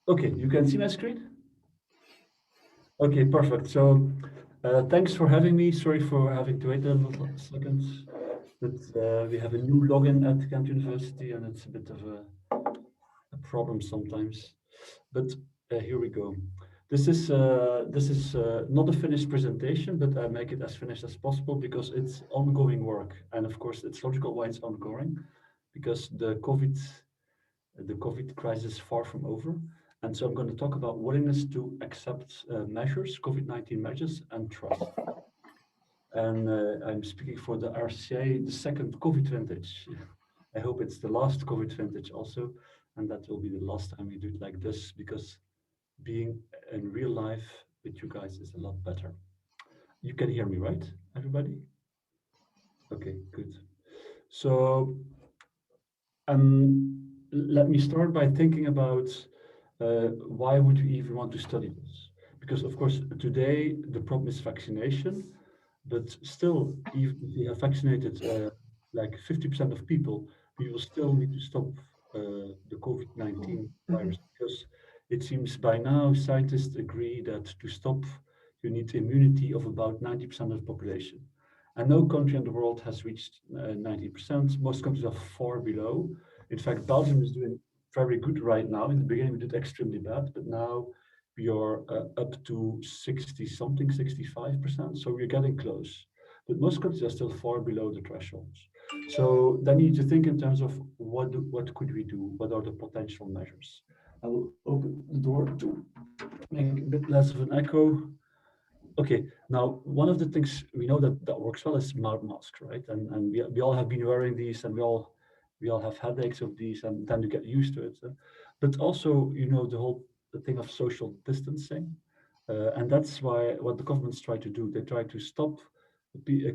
Okay, you can see my screen? Okay, perfect. So thanks for having me. Sorry for having to wait a little second, but we have a new login at Ghent University and it's a bit of a problem sometimes. But here we go. This is not a finished presentation, but I make it as finished as possible because it's ongoing work, and of course it's logical why it's ongoing, because the COVID crisis is far from over. And so I'm going to talk about willingness to accept measures, COVID-19 measures, and trust. And I'm speaking for the RSSIA, the second COVID vintage. I hope it's the last COVID vintage also, and that will be the last time we do it like this, because being in real life with you guys is a lot better. You can hear me, right, everybody? Okay, good. So let me start by thinking about why would you even want to study this? Because of course today the problem is vaccination, but still, even if we have vaccinated like 50% of people, we will still need to stop the COVID-19 virus, because it seems by now scientists agree that to stop you need immunity of about 90% of the population. And no country in the world has reached 90%. Most countries are far below. In fact, Belgium is doing very good right now. In the beginning, we did extremely bad, but now we are up to 60 something, 65%. So we're getting close. But most countries are still far below the thresholds. So then you need to think in terms of what could we do? What are the potential measures? I will open the door to make a bit less of an echo. Okay, now one of the things we know that works well is mouth masks, right? And we all have been wearing these, and we all have headaches of these, and then you get used to it. But also, the thing of social distancing, and that's why what the governments try to do. They try to stop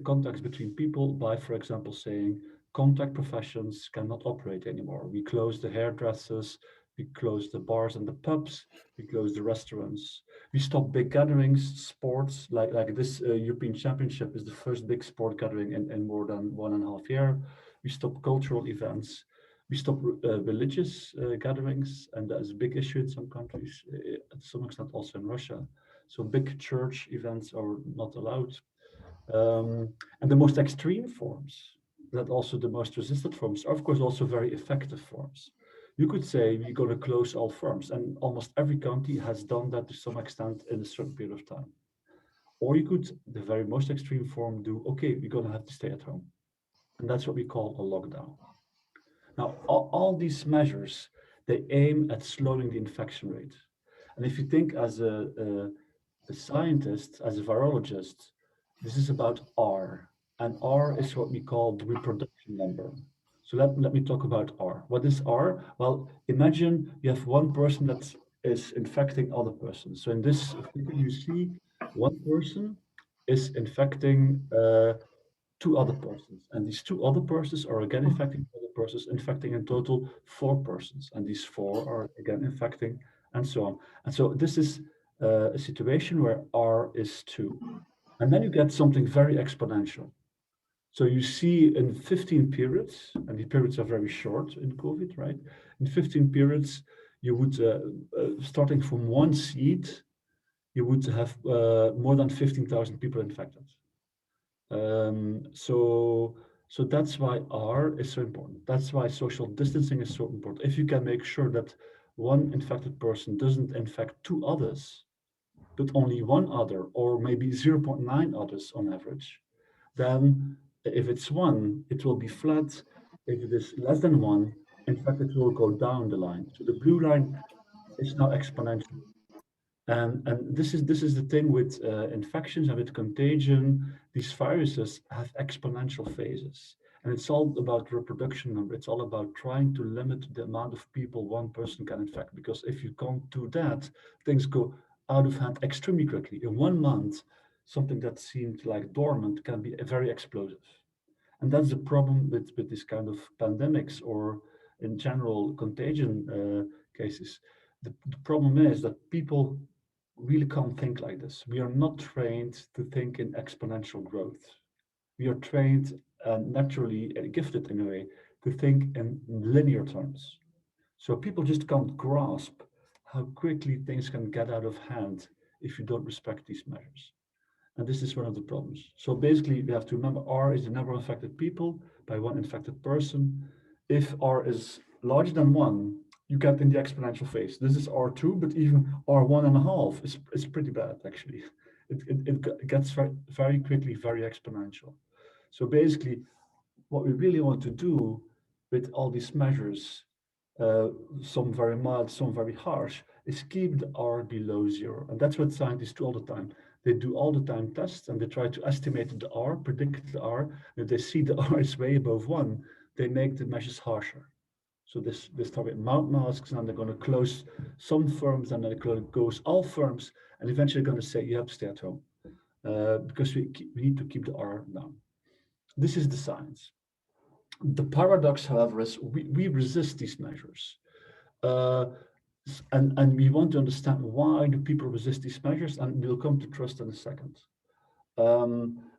contacts between people by, for example, saying contact professions cannot operate anymore. We close the hairdressers, we close the bars and the pubs, we close the restaurants. We stop big gatherings, sports, like this European Championship is the first big sport gathering in more than 1.5 years. We stop cultural events. We stop religious gatherings, and that is a big issue in some countries, to some extent also in Russia. So big church events are not allowed. And the most extreme forms, that also the most resistant forms, are of course also very effective forms. You could say we're going to close all firms, and almost every country has done that to some extent in a certain period of time. Or you could, the very most extreme form, do okay, we're going to have to stay at home, and that's what we call a lockdown. Now, all these measures, they aim at slowing the infection rate. And if you think as a scientist, as a virologist, this is about R. And R is what we call the reproduction number. So let me talk about R. What is R? Well, imagine you have one person that is infecting other persons. So in this figure, you see one person is infecting two other persons. And these two other persons are again infecting other persons, infecting in total four persons. And these four are again infecting, and so on. And so this is a situation where R is 2. And then you get something very exponential. So you see in 15 periods, and the periods are very short in COVID, right? In 15 periods, you would, starting from one seed, you would have more than 15,000 people infected. So that's why R is so important. That's why social distancing is so important. If you can make sure that one infected person doesn't infect two others, but only one other, or maybe 0.9 others on average, then if it's one, it will be flat. If it is less than one, in fact, it will go down the line. So the blue line is now exponential. And this is the thing with infections and with contagion. These viruses have exponential phases, and it's all about reproduction number. It's all about trying to limit the amount of people one person can infect. Because if you can't do that, things go out of hand extremely quickly. In 1 month, something that seemed like dormant can be very explosive. And that's the problem with this kind of pandemics or in general contagion cases. The problem is that people really can't think like this. We are not trained to think in exponential growth. We are trained and naturally gifted in a way to think in linear terms. So people just can't grasp how quickly things can get out of hand if you don't respect these measures. And this is one of the problems. So basically, we have to remember R is the number of infected people by one infected person. If R is larger than one, you get in the exponential phase. This is R2, but even R1 and a half is pretty bad, actually. It gets very, very quickly very exponential. So basically, what we really want to do with all these measures, uh, some very mild, some very harsh, is keep the R below zero. And that's what scientists do all the time. They do all the time tests and they try to estimate the R, predict the R. If they see the R is way above one, they make the measures harsher. So they start with mouth masks, and they're going to close some firms, and then they're going to close all firms, and eventually they're going to say you have to stay at home because we need to keep the R down. This is the science. The paradox, however, is we resist these measures. Uh, and we want to understand why do people resist these measures, and we'll come to trust in a second.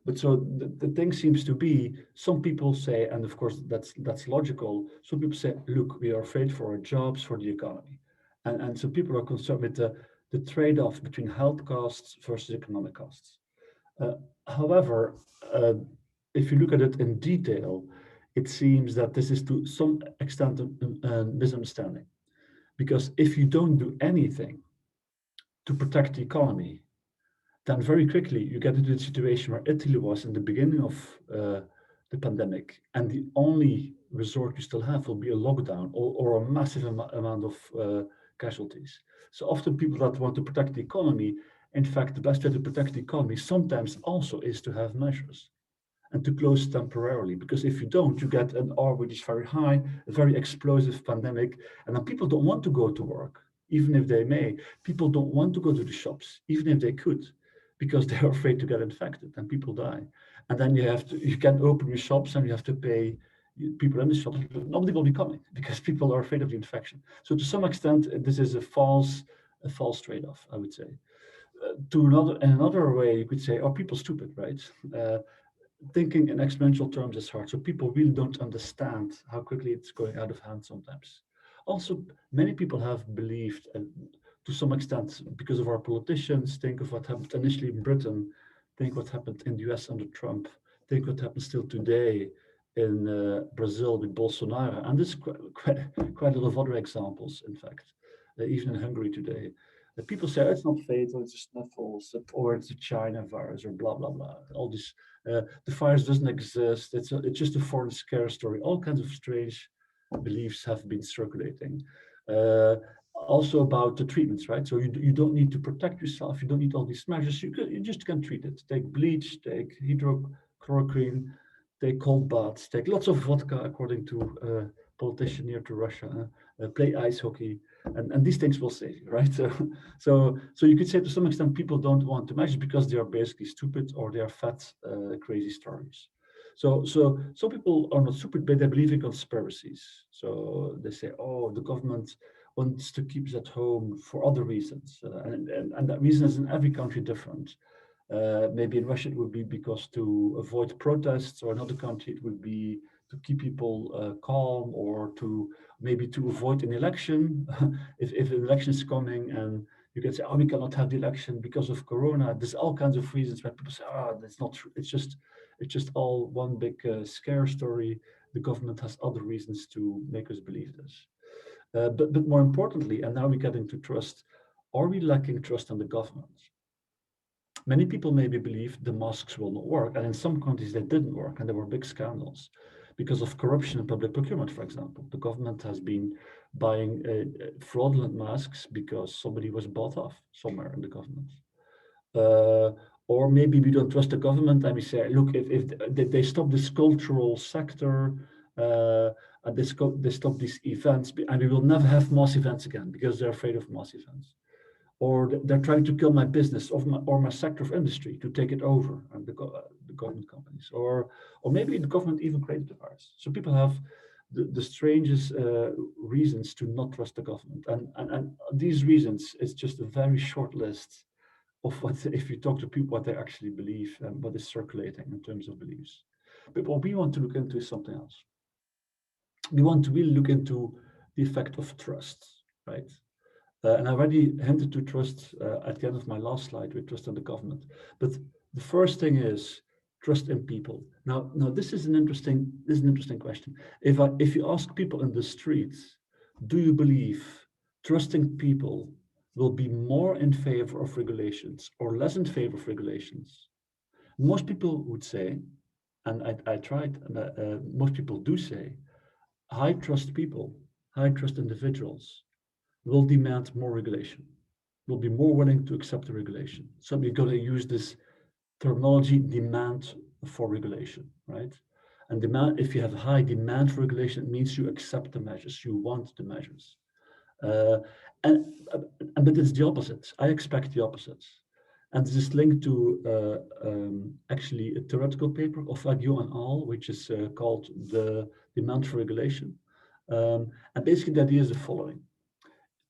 But so the thing seems to be, some people say, and of course that's logical, some people say, look, we are afraid for our jobs, for the economy. And so people are concerned with the trade-off between health costs versus economic costs. Uh, However, uh, if you look at it in detail, it seems that this is to some extent a misunderstanding. Because if you don't do anything to protect the economy, then very quickly you get into the situation where Italy was in the beginning of the pandemic, and the only resort you still have will be a lockdown or a massive amount of casualties. So often people that want to protect the economy, in fact, the best way to protect the economy sometimes also is to have measures and to close temporarily. Because if you don't, you get an R which is very high, a very explosive pandemic, and then people don't want to go to work, even if they may. People don't want to go to the shops, even if they could, because they're afraid to get infected and people die. And then you can open your shops and you have to pay people in the shops, but nobody will be coming because people are afraid of the infection. So to some extent, this is a false trade-off, I would say. In another way, you could say, are people stupid, right? Thinking in exponential terms is hard. So people really don't understand how quickly it's going out of hand sometimes. Also, many people have believed, and to some extent, because of our politicians, think of what happened initially in Britain, think what happened in the US under Trump, think what happens still today in Brazil with Bolsonaro. And there's quite a lot of other examples, in fact, even in Hungary today. People say, oh, it's not fatal, it's just sniffles, or it's a China virus, or blah, blah, blah. All this the virus doesn't exist. It's just a foreign scare story. All kinds of strange beliefs have been circulating. Also about the treatments, right? So you don't need to protect yourself. You don't need all these measures. You just can treat it. Take bleach, take hydrochloroquine, take cold baths, take lots of vodka, according to a politician near to Russia. Play ice hockey, and these things will save you, right? So you could say to some extent people don't want to measure because they are basically stupid or they are fat, crazy stories. So some people are not stupid, but they believe in conspiracies. So they say, oh, the government wants to keep us at home for other reasons, and that reason is in every country different. Maybe in Russia it would be because to avoid protests, or another country it would be to keep people calm, or to maybe to avoid an election. If an election is coming and you can say, oh, we cannot have the election because of Corona. There's all kinds of reasons why people say, oh, that's not true. It's just all one big scare story. The government has other reasons to make us believe this. But more importantly, and now we get into trust, are we lacking trust in the government? Many people maybe believe the masks will not work, and in some countries they didn't work, and there were big scandals because of corruption in public procurement, for example. The government has been buying fraudulent masks because somebody was bought off somewhere in the government. Uh, or maybe we don't trust the government and we say, look, if they stop this cultural sector, and they stop these events, and we will never have mass events again because they're afraid of mass events, or they're trying to kill my business or my sector of industry to take it over, and the government companies, or maybe the government even created the virus. So people have the strangest reasons to not trust the government, and these reasons is just a very short list of what, if you talk to people, what they actually believe and what is circulating in terms of beliefs. But what we want to look into is something else. We want to really look into the effect of trust, right? And I already hinted to trust at the end of my last slide with trust in the government. But the first thing is trust in people. Now this is an interesting question. If you ask people in the streets, do you believe trusting people will be more in favor of regulations or less in favor of regulations? Most people would say, and I tried, and most people do say, high trust people, high trust individuals will demand more regulation, will be more willing to accept the regulation. So we're going to use this terminology, demand for regulation, right? And demand, if you have high demand for regulation, it means you accept the measures, you want the measures. Uh, and, but it's the opposite. I expect the opposite. And this is linked to actually a theoretical paper of Aguillon and al., which is called the demand for regulation. And basically the idea is the following.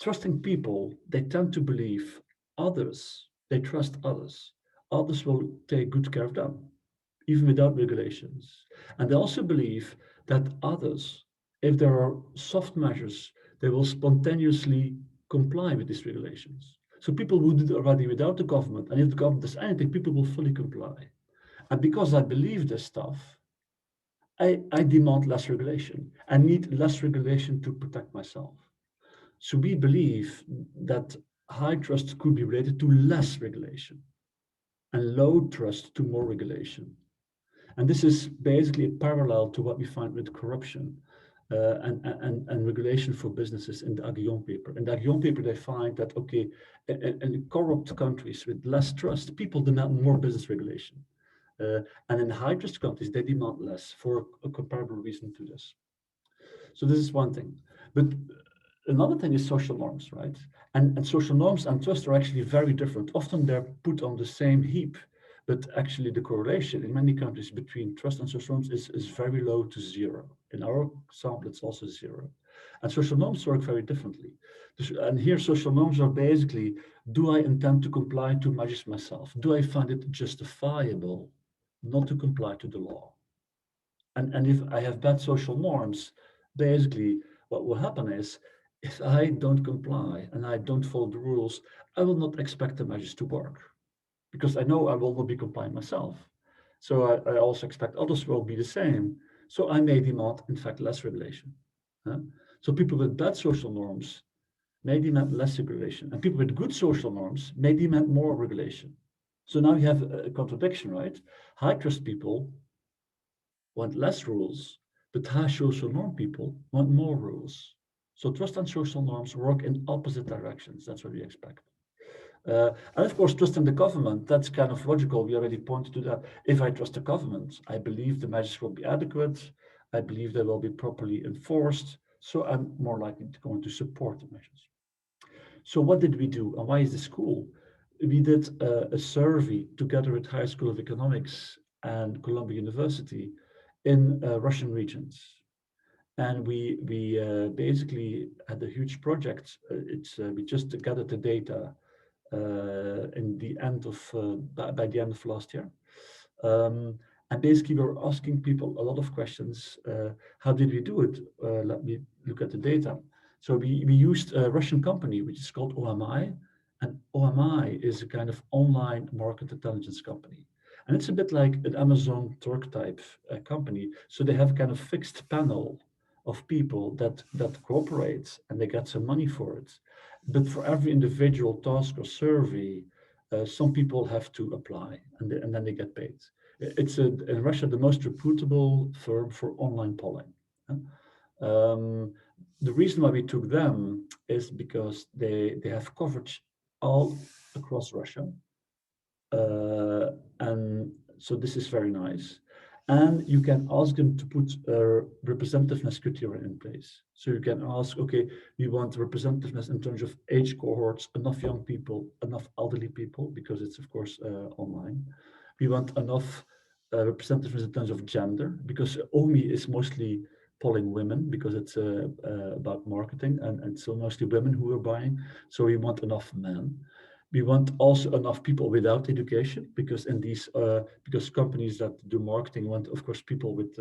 Trusting people, they tend to believe others, they trust others. Others will take good care of them, even without regulations. And they also believe that others, if there are soft measures, they will spontaneously comply with these regulations. So people who did it already without the government, and if the government does anything, people will fully comply. And because I believe this stuff, I demand less regulation. I need less regulation to protect myself. So we believe that high trust could be related to less regulation and low trust to more regulation. And this is basically a parallel to what we find with corruption and regulation for businesses in the Aguillon paper. In the Aguillon paper, they find that, okay, in corrupt countries with less trust, people demand more business regulation. And in high trust countries, they demand less for a comparable reason to this. So this is one thing. But another thing is social norms, right? And social norms and trust are actually very different. Often they're put on the same heap, but actually the correlation in many countries between trust and social norms is very low to zero. In our sample, it's also zero. And social norms work very differently. And here social norms are basically, do I intend to comply to measures myself? Do I find it justifiable not to comply to the law? And if I have bad social norms, basically what will happen is if I don't comply and I don't follow the rules, I will not expect the measures to work because I know I will not be compliant myself. So I also expect others will be the same. So I may demand, in fact, less regulation. So people with bad social norms may demand less regulation, and people with good social norms may demand more regulation. So now you have a contradiction, right? High trust people want less rules, but high social norm people want more rules. So trust and social norms work in opposite directions. That's what we expect. And of course, trust in the government, that's kind of logical. We already pointed to that. If I trust the government, I believe the measures will be adequate. I believe they will be properly enforced. So I'm more likely to going to support the measures. So what did we do and why is this cool? We did a survey together with High School of Economics and Columbia University in Russian regions. And we basically had a huge project. We just gathered the data in the end of by the end of last year. And basically, we were asking people a lot of questions. How did we do it? Let me look at the data. So we used a Russian company, which is called OMI. And OMI is a kind of online market intelligence company. And it's a bit like an Amazon Turk type company. So they have a kind of fixed panel of people that cooperate and they get some money for it. But for every individual task or survey, some people have to apply and then they get paid. It's in Russia the most reputable firm for online polling. The reason why we took them is because they have coverage all across Russia. And so this is very nice. And you can ask them to put a representativeness criteria in place. So you can ask, okay, we want representativeness in terms of age cohorts, enough young people, enough elderly people, because it's of course online. We want enough representativeness in terms of gender, because OMI is mostly polling women, because it's about marketing, and so mostly women who are buying. So we want enough men. We want also enough people without education, because in these because companies that do marketing want, of course, people with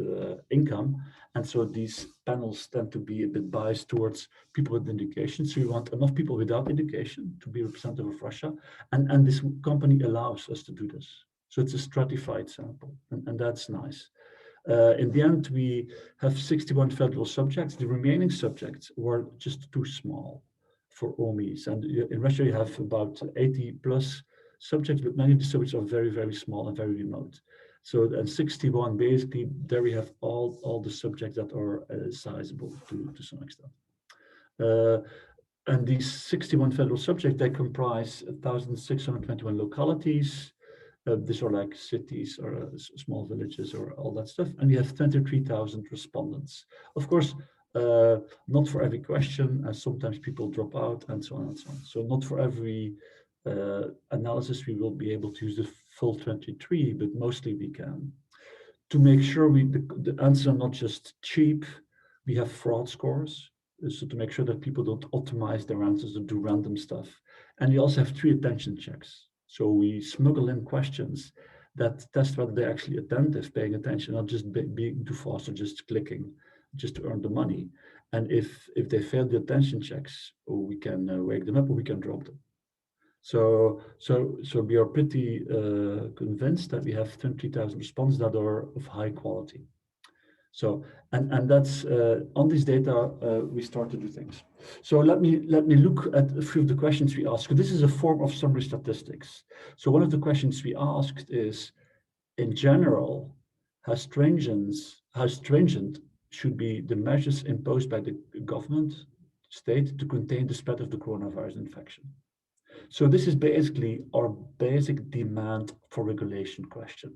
income, and so these panels tend to be a bit biased towards people with education. So we want enough people without education to be representative of Russia, and this company allows us to do this. So it's a stratified sample, and that's nice. In the end, we have 61 federal subjects. The remaining subjects were just too small for OMIs. And in Russia, you have about 80 plus subjects, but many of the subjects are very, very small and very remote. So, and 61, basically, there we have all the subjects that are sizable to some extent. And these 61 federal subjects, they comprise 1,621 localities. These are like cities or small villages or all that stuff. And we have 23,000 respondents. Of course, not for every question, as sometimes people drop out and so on and so on. So not for every analysis we will be able to use the full 23, but mostly we can. To make sure the answers are not just cheap, we have fraud scores. So to make sure that people don't optimize their answers or do random stuff. And we also have 3 attention checks. So we smuggle in questions that test whether they're actually attentive, paying attention, not just being too fast or just clicking, just to earn the money. And if they fail the attention checks, we can wake them up or we can drop them. So we are pretty convinced that we have 20,000 responses that are of high quality. So and that's on this data we start to do things. So let me look at a few of the questions we asked. This is a form of summary statistics. So one of the questions we asked is, in general, how stringent should be the measures imposed by the government, state, to contain the spread of the coronavirus infection? So this is basically our basic demand for regulation question.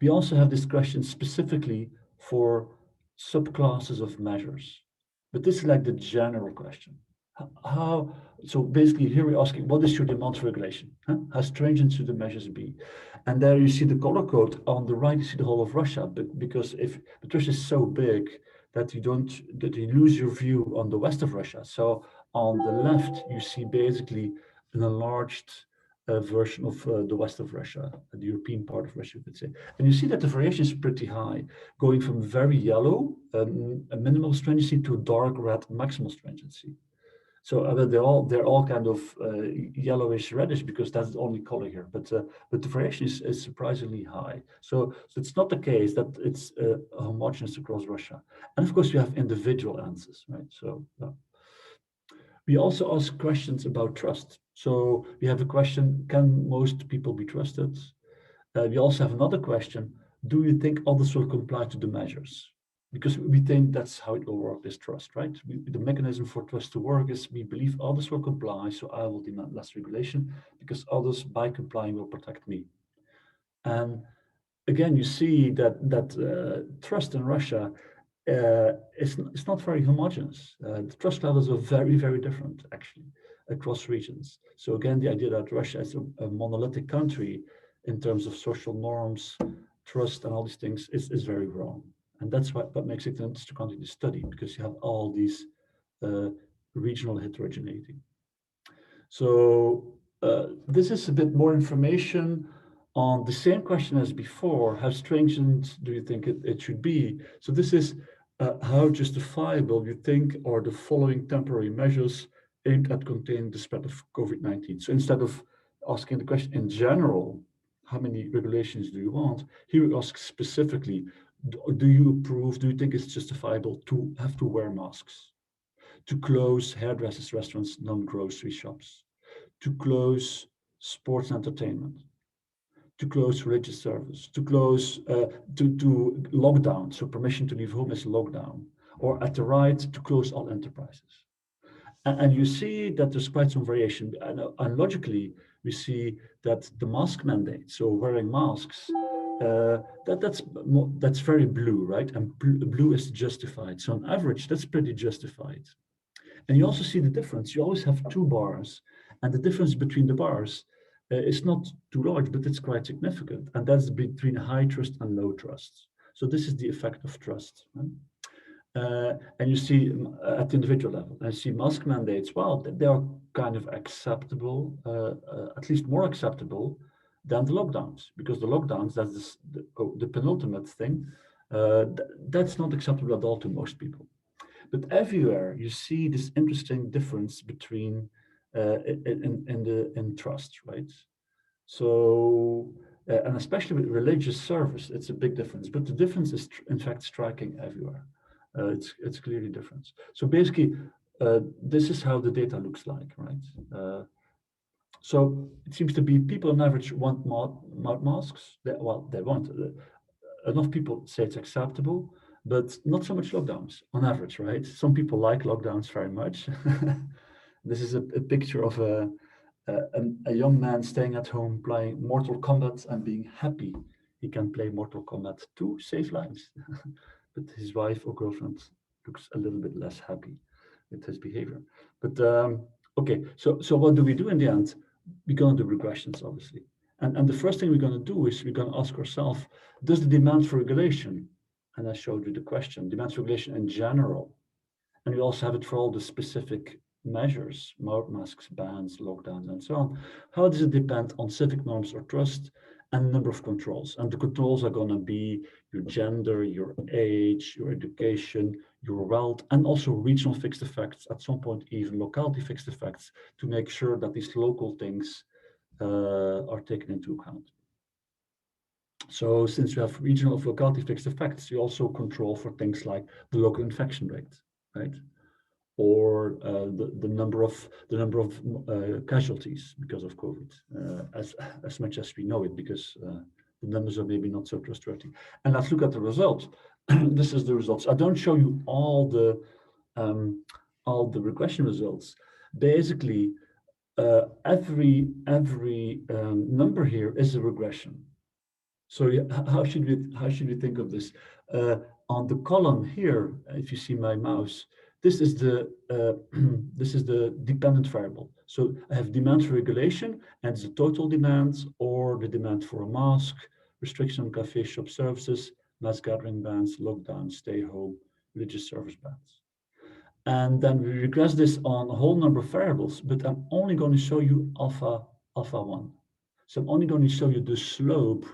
We also have this question specifically for subclasses of measures, but this is like the general question. So basically here we're asking, what is your demand for regulation? How stringent should the measures be? And there you see the color code. On the right, you see the whole of Russia, because but Russia is so big that you lose your view on the west of Russia. So on the left, you see basically an enlarged version of the west of Russia, the European part of Russia, you could say. And you see that the variation is pretty high, going from very yellow, a minimal stringency, to dark red maximal stringency. So they're all kind of yellowish reddish, because that's the only color here. But the variation is surprisingly high. So it's not the case that it's homogeneous across Russia. And of course, you have individual answers, right? So we also ask questions about trust. So we have a question: can most people be trusted? We also have another question: do you think others will comply to the measures? Because we think that's how it will work, this trust, right? The mechanism for trust to work is we believe others will comply, so I will demand less regulation, because others, by complying, will protect me. And again, you see that trust in Russia it's not very homogeneous. The trust levels are very, very different, actually, across regions. So again, the idea that Russia is a monolithic country in terms of social norms, trust, and all these things is very wrong. And that's what makes it an interesting country to study, because you have all these regional heterogeneity. So this is a bit more information on the same question as before. How stringent do you think it should be? So this is how justifiable you think are the following temporary measures aimed at containing the spread of COVID-19. So instead of asking the question in general, how many regulations do you want? Here we ask specifically, do you think it's justifiable to have to wear masks? To close hairdressers, restaurants, non-grocery shops? To close sports and entertainment? To close religious service, to close, to lockdown, so permission to leave home is lockdown, or at the right, to close all enterprises. And you see that there's quite some variation. And logically, we see that the mask mandate, so wearing masks, that's very blue, right? And blue is justified. So on average, that's pretty justified. And you also see the difference. You always have 2 bars, and the difference between the bars is not too large, but it's quite significant. And that's between high trust and low trust. So this is the effect of trust. Right? And you see at the individual level, and you see mask mandates, well, they are kind of acceptable, at least more acceptable than the lockdowns, because the lockdowns, that's the penultimate thing, that's not acceptable at all to most people. But everywhere you see this interesting difference between in trust, right? So, and especially with religious service, it's a big difference. But the difference is, in fact, striking everywhere. It's clearly different. So basically, this is how the data looks like, right? So it seems to be people on average want masks. Well, they want. Enough people say it's acceptable, but not so much lockdowns on average, right? Some people like lockdowns very much. This is a picture of a young man staying at home playing Mortal Kombat and being happy he can play Mortal Kombat to save lives. But his wife or girlfriend looks a little bit less happy with his behavior. But okay, so what do we do in the end? We're going to do regressions, obviously. And the first thing we're going to do is we're going to ask ourselves, does the demand for regulation, and I showed you the question, demand for regulation in general, and we also have it for all the specific measures, mouth masks, bans, lockdowns, and so on. How does it depend on civic norms or trust and number of controls? And the controls are going to be your gender, your age, your education, your wealth, and also regional fixed effects, at some point even locality fixed effects, to make sure that these local things are taken into account. So since we have regional locality fixed effects, you also control for things like the local infection rate, right? Or the number of casualties because of COVID, as much as we know it, because the numbers are maybe not so trustworthy. And let's look at the results. This is the results. I don't show you all the regression results. Basically, every number here is a regression. So how should we think of this? On the column here, if you see my mouse, this is the this is the dependent variable. So I have demand for regulation, and it's the total demand or the demand for a mask, restriction on cafe shop services, mass gathering bans, lockdown, stay home, religious service bans. And then we regress this on a whole number of variables, but I'm only going to show you alpha 1. So I'm only going to show you the slope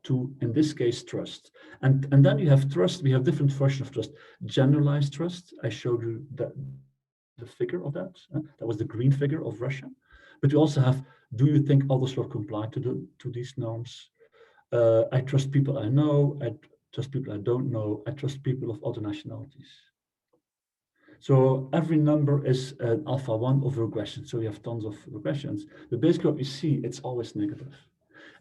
to, in this case, trust. And then you have trust. We have different versions of trust. Generalized trust, I showed you the figure of that. That was the green figure of Russia. But we also have, do you think others will comply to these norms? I trust people I know. I trust people I don't know. I trust people of other nationalities. So every number is an alpha 1 of regression. So we have tons of regressions. But basically what we see, it's always negative.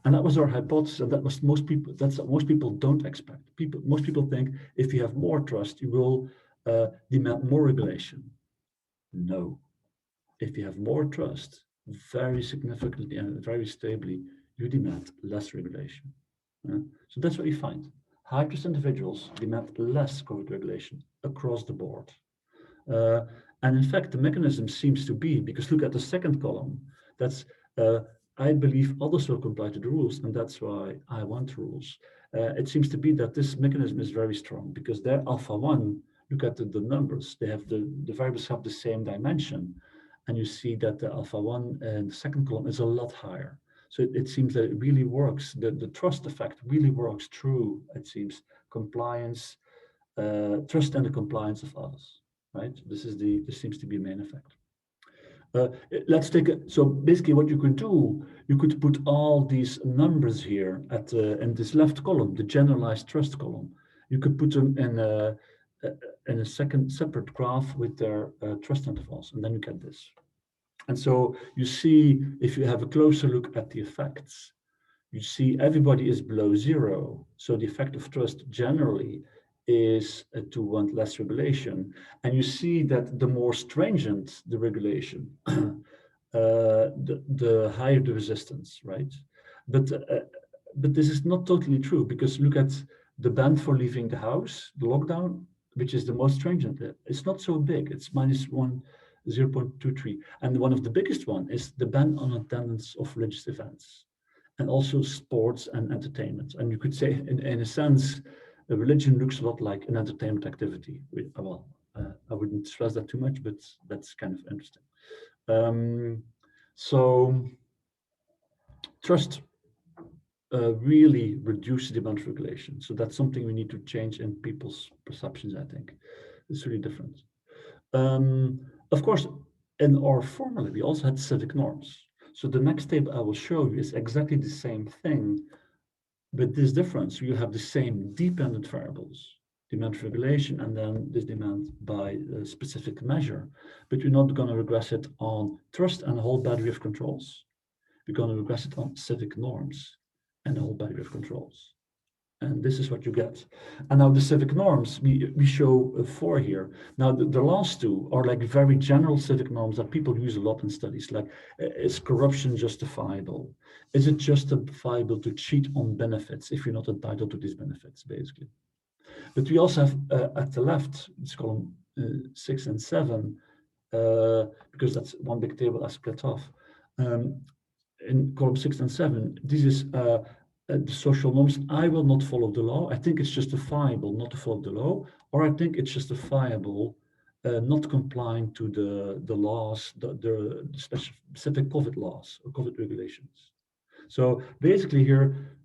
And that was our hypothesis, and that's what most people don't expect. Most people think if you have more trust, you will demand more regulation. No. If you have more trust, very significantly and very stably, you demand less regulation. So that's what we find. High trust individuals demand less COVID regulation across the board. And in fact, the mechanism seems to be, because look at the second column, that's I believe others will comply to the rules, and that's why I want rules. It seems to be that this mechanism is very strong because their alpha 1, look at the numbers, they have the variables have the same dimension, and you see that the alpha 1 in the second column is a lot higher. So it seems that it really works. The trust effect really works through, it seems, compliance, trust and the compliance of others, right? This seems to be a main effect. Let's take it. So basically what you could do, you could put all these numbers here in this left column, the generalized trust column. You could put them in a second separate graph with their trust intervals, and then you get this. And so you see, if you have a closer look at the effects, you see everybody is below 0. So the effect of trust generally is to want less regulation. And you see that the more stringent the regulation, the higher the resistance, right? But this is not totally true, because look at the ban for leaving the house, the lockdown, which is the most stringent. It's not so big. It's -1, 0.23. And one of the biggest one is the ban on attendance of religious events, and also sports and entertainment. And you could say, in a sense, A religion looks a lot like an entertainment activity. I wouldn't stress that too much, but that's kind of interesting. So trust really reduces the amount of regulation. So that's something we need to change in people's perceptions, I think. It's really different. Of course, in our formula, we also had civic norms. So the next table I will show you is exactly the same thing, but this difference, you have the same dependent variables, demand for regulation, and then this demand by a specific measure. But we're not going to regress it on trust and a whole battery of controls. We're going to regress it on civic norms and a whole battery of controls. And this is what you get. And now the civic norms, we show 4 here. Now the last 2 are like very general civic norms that people use a lot in studies, like is corruption justifiable? Is it justifiable to cheat on benefits if you're not entitled to these benefits, basically? But we also have at the left, it's column 6 and 7, because that's one big table I split off. In column 6 and 7, this is the social norms. I will not follow the law. I think it's justifiable not to follow the law, or I think it's justifiable not complying to the laws, the specific COVID laws or COVID regulations. So basically here,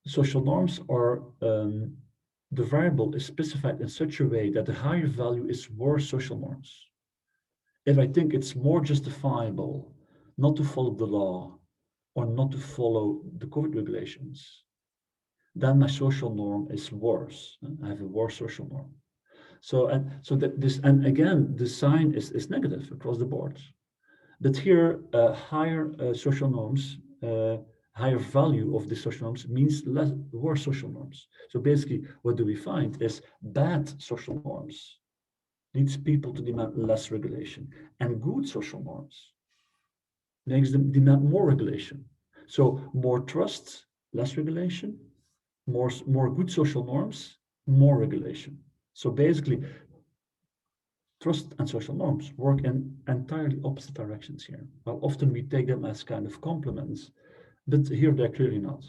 social norms are, the variable is specified in such a way that the higher value is worse social norms. If I think it's more justifiable not to follow the law or not to follow the COVID regulations, then my social norm is worse. I have a worse social norm. So that this, and again, the sign is negative across the board. But here, higher social norms, higher value of the social norms means worse social norms. So basically, what do we find is bad social norms leads people to demand less regulation, and good social norms makes them demand more regulation. So more trust, less regulation, more good social norms, more regulation. So basically, trust and social norms work in entirely opposite directions here. Well, often we take them as kind of complements, but here they're clearly not.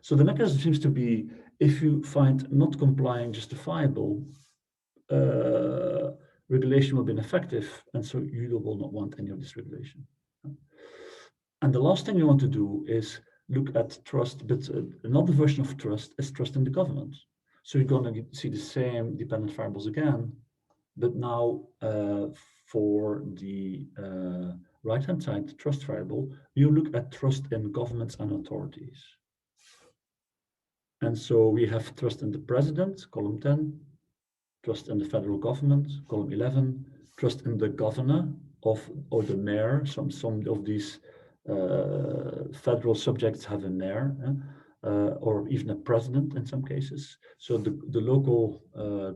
So the mechanism seems to be, if you find not complying justifiable, regulation will be ineffective, and so you will not want any of this regulation. And the last thing you want to do is look at trust, but another version of trust is trust in the government. So you're going to see the same dependent variables again, but now for the right-hand side, the trust variable, you look at trust in governments and authorities. And so we have trust in the president, column 10, trust in the federal government, column 11, trust in the governor or the mayor. Some of these federal subjects have a mayor, or even a president in some cases. So the local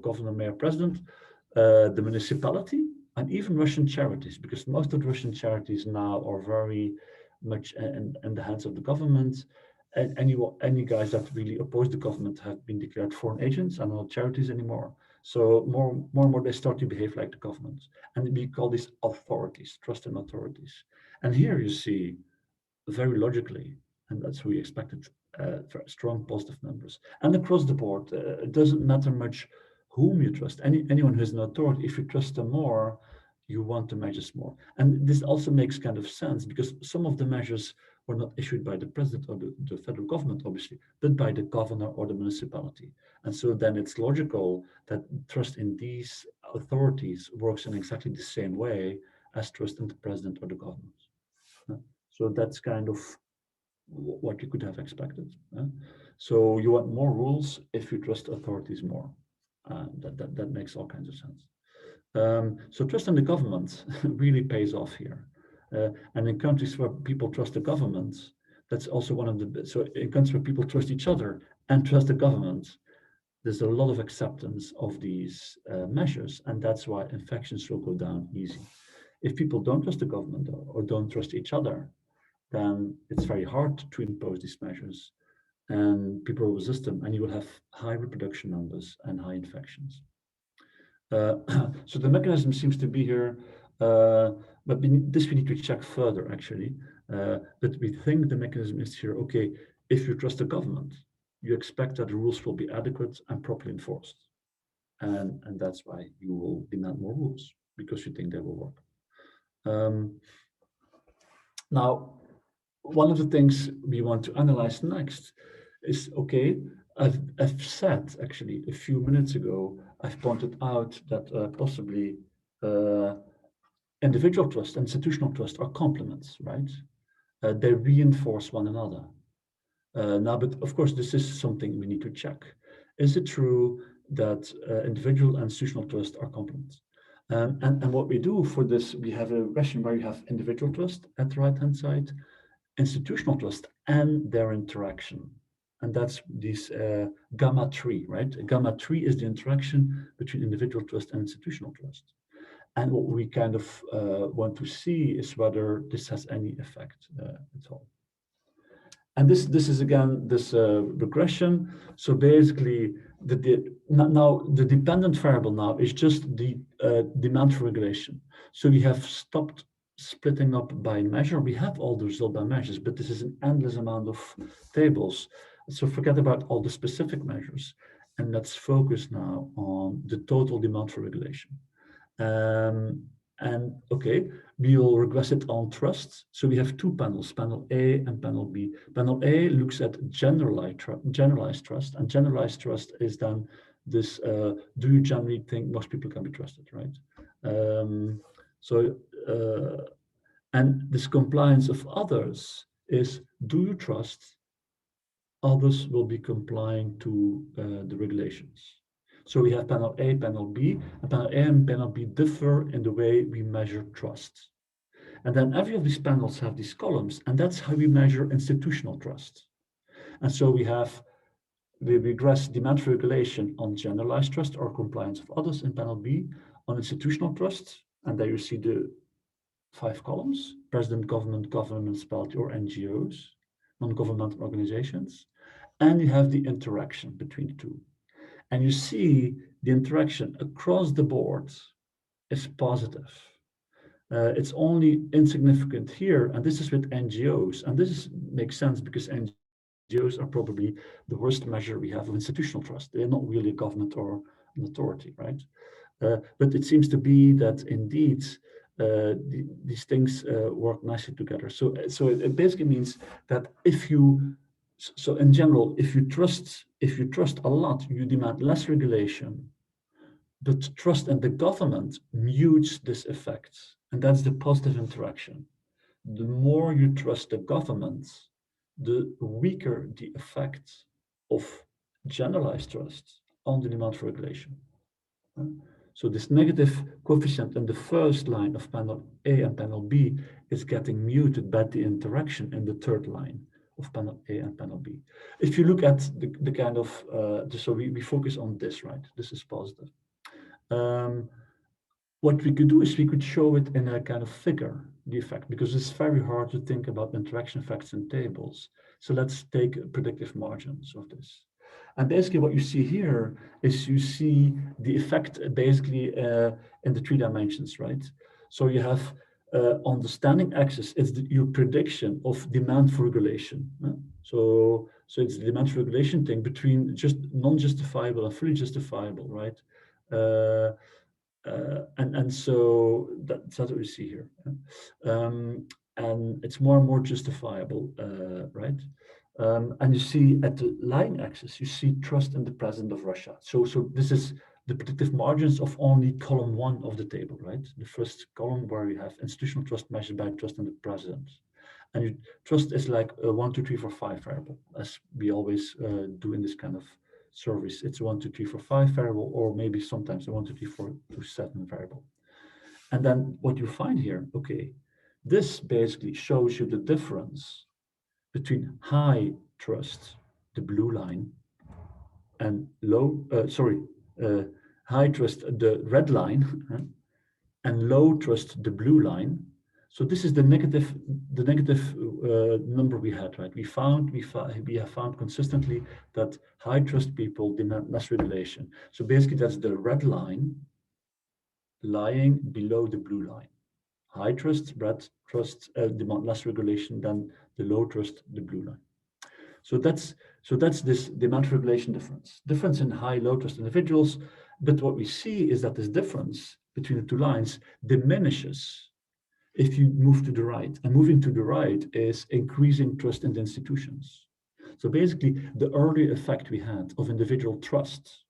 governor, mayor, president, the municipality, and even Russian charities, because most of the Russian charities now are very much in the hands of the government. And any guys that really oppose the government have been declared foreign agents and not charities anymore. So more and more they start to behave like the government. And we call these authorities, trust in authorities. And here you see, very logically, and that's what we expected, strong positive numbers. And across the board, it doesn't matter much whom you trust. Anyone who has an authority, if you trust them more, you want the measures more. And this also makes kind of sense, because some of the measures were not issued by the president or the federal government, obviously, but by the governor or the municipality. And so then it's logical that trust in these authorities works in exactly the same way as trust in the president or the government. So that's kind of what you could have expected. So you want more rules if you trust authorities more. That makes all kinds of sense. So trust in the government really pays off here. And in countries where people trust the government, that's also one of the, so in countries where people trust each other and trust the government, there's a lot of acceptance of these measures, and that's why infections will go down easy. If people don't trust the government or don't trust each other, then it's very hard to impose these measures, and people will resist them, and you will have high reproduction numbers and high infections. So the mechanism seems to be here, but this we need to check further, actually. But we think the mechanism is here, okay, if you trust the government, you expect that the rules will be adequate and properly enforced. And that's why you will demand more rules, because you think they will work. Now, one of the things we want to analyze next is, okay, I've said actually a few minutes ago, I've pointed out that possibly individual trust and institutional trust are complements, right? They reinforce one another. Now, but of course, this is something we need to check. Is it true that individual and institutional trust are complements? And what we do for this, we have a regression where you have individual trust at the right-hand side, institutional trust and their interaction. And that's this gamma tree, right? A gamma tree is the interaction between individual trust and institutional trust. And what we kind of want to see is whether this has any effect at all. And this is again this regression. So basically, now the dependent variable now is just the demand for regulation. So we have stopped splitting up by measure. We have all the result by measures, but this is an endless amount of tables. So forget about all the specific measures, and let's focus now on the total demand for regulation. And okay, we will regress it on trust. So we have two panels, panel A and panel B. Panel A looks at generalized trust, and generalized trust is then this, do you generally think most people can be trusted, right? And this compliance of others is, do you trust others will be complying to the regulations? So we have panel A, panel B, and panel A and panel B differ in the way we measure trust. And then every of these panels have these columns, and that's how we measure institutional trust. And so we regress demand for regulation on generalized trust or compliance of others in panel B, on institutional trust, and there you see the 5 columns: president, government, municipality, or NGOs, non-governmental organizations, and you have the interaction between the two. And you see the interaction across the board is positive. It's only insignificant here, and this is with NGOs. And this makes sense because NGOs are probably the worst measure we have of institutional trust. They're not really a government or an authority, right? But it seems to be that indeed these things work nicely together. So it basically means that so in general, if you trust a lot, you demand less regulation, but trust in the government mutes this effect. And that's the positive interaction. The more you trust the government, the weaker the effect of generalized trust on the demand for regulation. So this negative coefficient in the first line of panel A and panel B is getting muted by the interaction in the third line of panel A and panel B. If you look at the kind of, so we focus on this, right? This is positive. What we could do is we could show it in a kind of figure, the effect, because it's very hard to think about interaction effects in tables. So let's take predictive margins of this. And basically what you see here is you see the effect basically in the 3 dimensions, right? So you have on the standing axis, it's your prediction of demand for regulation. So it's the demand for regulation thing between just non-justifiable and fully justifiable, right? And so that's what we see here. And it's more and more justifiable, right? And you see at the line axis, you see trust in the president of Russia. So this is the predictive margins of only column 1 of the table, right? The first column where you have institutional trust measured by trust in the president. And trust is like a 1, 2, 3, 4, 5 variable, as we always do in this kind of surveys. It's 1, 2, 3, 4, 5 variable, or maybe sometimes a 1, 2, 3, 4 to 7 variable. And then what you find here, okay, this basically shows you the difference between high trust, the blue line, and high trust, the red line, and low trust, the blue line. So this is the negative number we had, right? We have found consistently that high trust people demand less regulation. So basically, that's the red line lying below the blue line. High trust, red trust demand less regulation than the low trust, the blue line. So that's this demand regulation difference in high low trust individuals. But what we see is that this difference between the two lines diminishes if you move to the right. And moving to the right is increasing trust in the institutions. So basically, the earlier effect we had of individual trust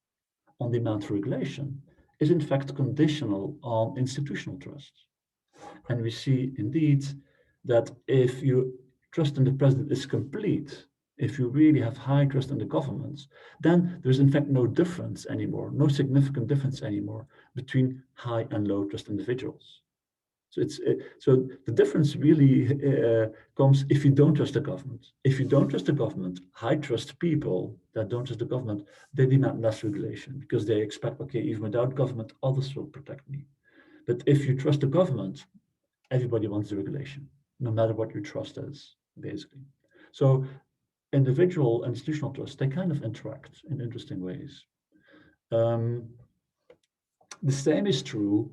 on demand for regulation is in fact conditional on institutional trust. And we see indeed that if you trust in the president is complete, if you really have high trust in the government, then there's in fact no difference anymore, no significant difference anymore between high and low trust individuals. So the difference really comes if you don't trust the government. If you don't trust the government, high trust people that don't trust the government, they demand less regulation because they expect, okay, even without government, others will protect me. But if you trust the government, everybody wants the regulation, no matter what your trust is, basically. So individual and institutional trust, they kind of interact in interesting ways. The same is true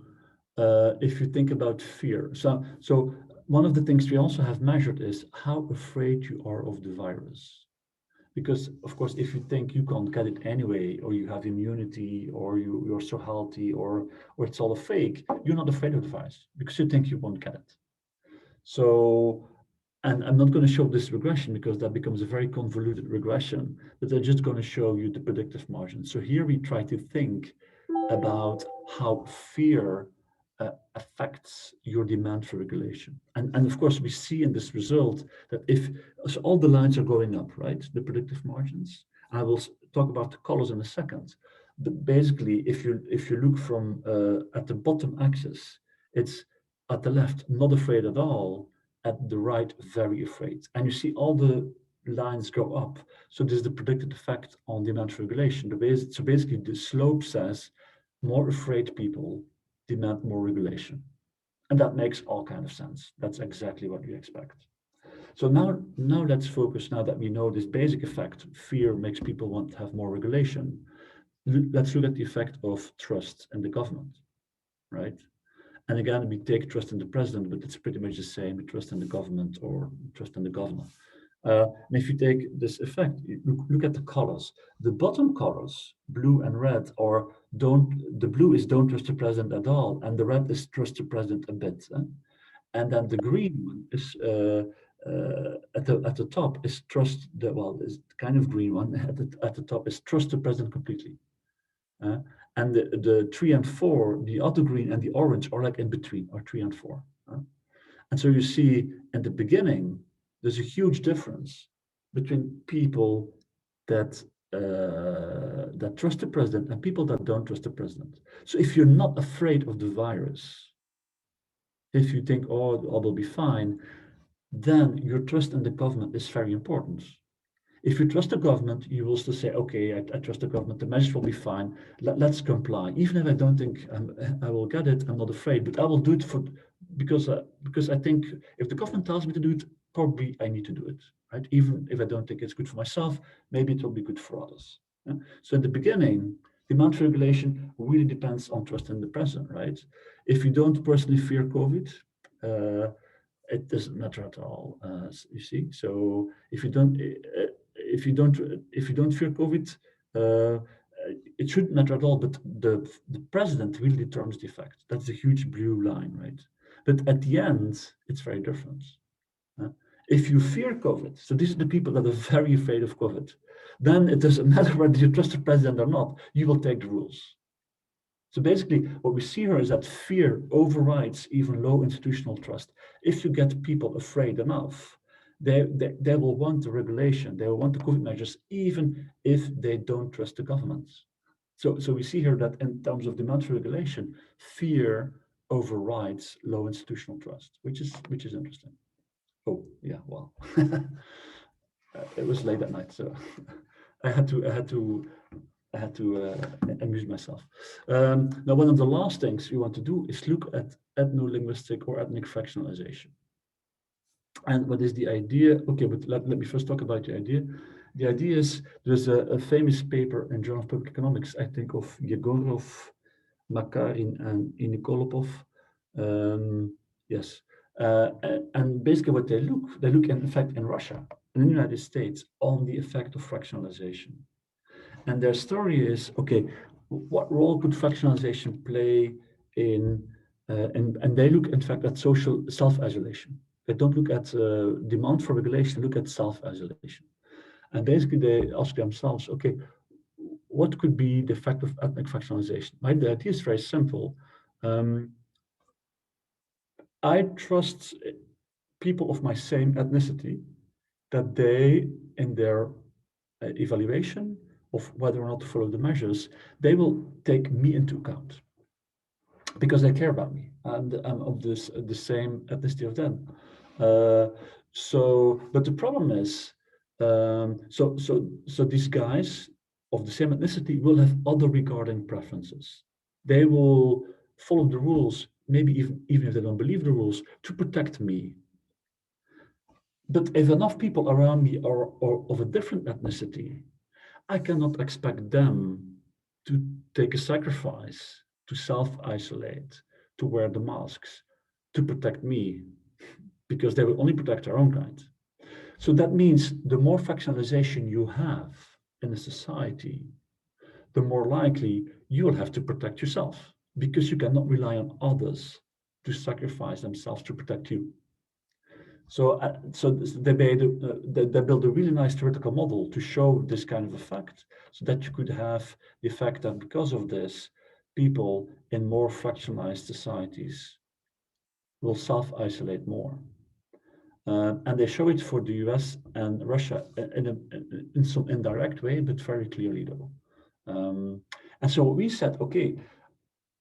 if you think about fear. So one of the things we also have measured is how afraid you are of the virus. Because of course, if you think you can't get it anyway, or you have immunity, or you're so healthy, or it's all a fake, you're not afraid of the virus because you think you won't get it. So, and I'm not going to show this regression because that becomes a very convoluted regression, but I'm just going to show you the predictive margin. So here we try to think about how fear affects your demand for regulation. And of course, we see in this result that if so all the lines are going up, right? The predictive margins. I will talk about the colors in a second. But basically, if you look from at the bottom axis, it's at the left, not afraid at all, at the right, very afraid. And you see all the lines go up. So this is the predicted effect on demand for regulation. So basically, the slope says more afraid people demand more regulation. And that makes all kind of sense. That's exactly what we expect. So now let's focus, now that we know this basic effect, fear makes people want to have more regulation. Let's look at the effect of trust in the government, right? And again, we take trust in the president, but it's pretty much the same, trust in the government or trust in the governor. And if you take this effect, look at the colors. The bottom colors, blue and red, or the blue is don't trust the president at all, and the red is trust the president a bit. And then the green one is at the top is trust the, well, is kind of green one at the top is trust the president completely. And the 3 and 4, the other green and the orange are like in between, or 3 and 4. And so you see in the beginning, there's a huge difference between people that that trust the president and people that don't trust the president. So if you're not afraid of the virus, if you think, oh, all will be fine, then your trust in the government is very important. If you trust the government, you will still say, okay, I trust the government, the measures will be fine, let's comply. Even if I don't think I will get it, I'm not afraid, but I will do it because I think if the government tells me to do it, probably I need to do it, right? Even if I don't think it's good for myself, maybe it will be good for others. Yeah? So in the beginning, demand for regulation really depends on trust in the president, right? If you don't personally fear COVID, it doesn't matter at all, you see. So if you don't fear COVID, it shouldn't matter at all. But the president really determines the effect. That's a huge blue line, right? But at the end, it's very different. If you fear COVID, so these are the people that are very afraid of COVID, then it doesn't matter whether you trust the president or not. You will take the rules. So basically, what we see here is that fear overrides even low institutional trust. If you get people afraid enough, they will want the regulation, they will want the COVID measures, even if they don't trust the government. So we see here that in terms of demand for regulation, fear overrides low institutional trust, which is interesting. Oh yeah, well, it was late at night, so I had to amuse myself. Now, one of the last things we want to do is look at ethno-linguistic or ethnic fractionalization. And what is the idea? Okay, but let me first talk about the idea. The idea is there's a famous paper in Journal of Public Economics, I think, of Yegorov, Makarin, and Nikolopov. Yes, And basically what they look in fact in Russia, in the United States, on the effect of fractionalization. And their story is, okay, what role could fractionalization play in, and they look in fact at social self-isolation. They don't look at demand for regulation, look at self-isolation. And basically they ask themselves, okay, what could be the effect of ethnic fractionalization? Right? The idea is very simple. I trust people of my same ethnicity that they, in their evaluation of whether or not to follow the measures, they will take me into account because they care about me and I'm of the same ethnicity of them. But the problem is, so these guys of the same ethnicity will have other regarding preferences. They will follow the rules, maybe even if they don't believe the rules, to protect me. But if enough people around me are of a different ethnicity, I cannot expect them to take a sacrifice, to self-isolate, to wear the masks, to protect me, because they will only protect their own kind. So that means the more fractionalization you have in a society, the more likely you will have to protect yourself, because you cannot rely on others to sacrifice themselves to protect you. So they built a really nice theoretical model to show this kind of effect, so that you could have the effect that because of this, people in more fractionalized societies will self-isolate more. And they show it for the US and Russia in some indirect way, but very clearly though. And so we said, okay,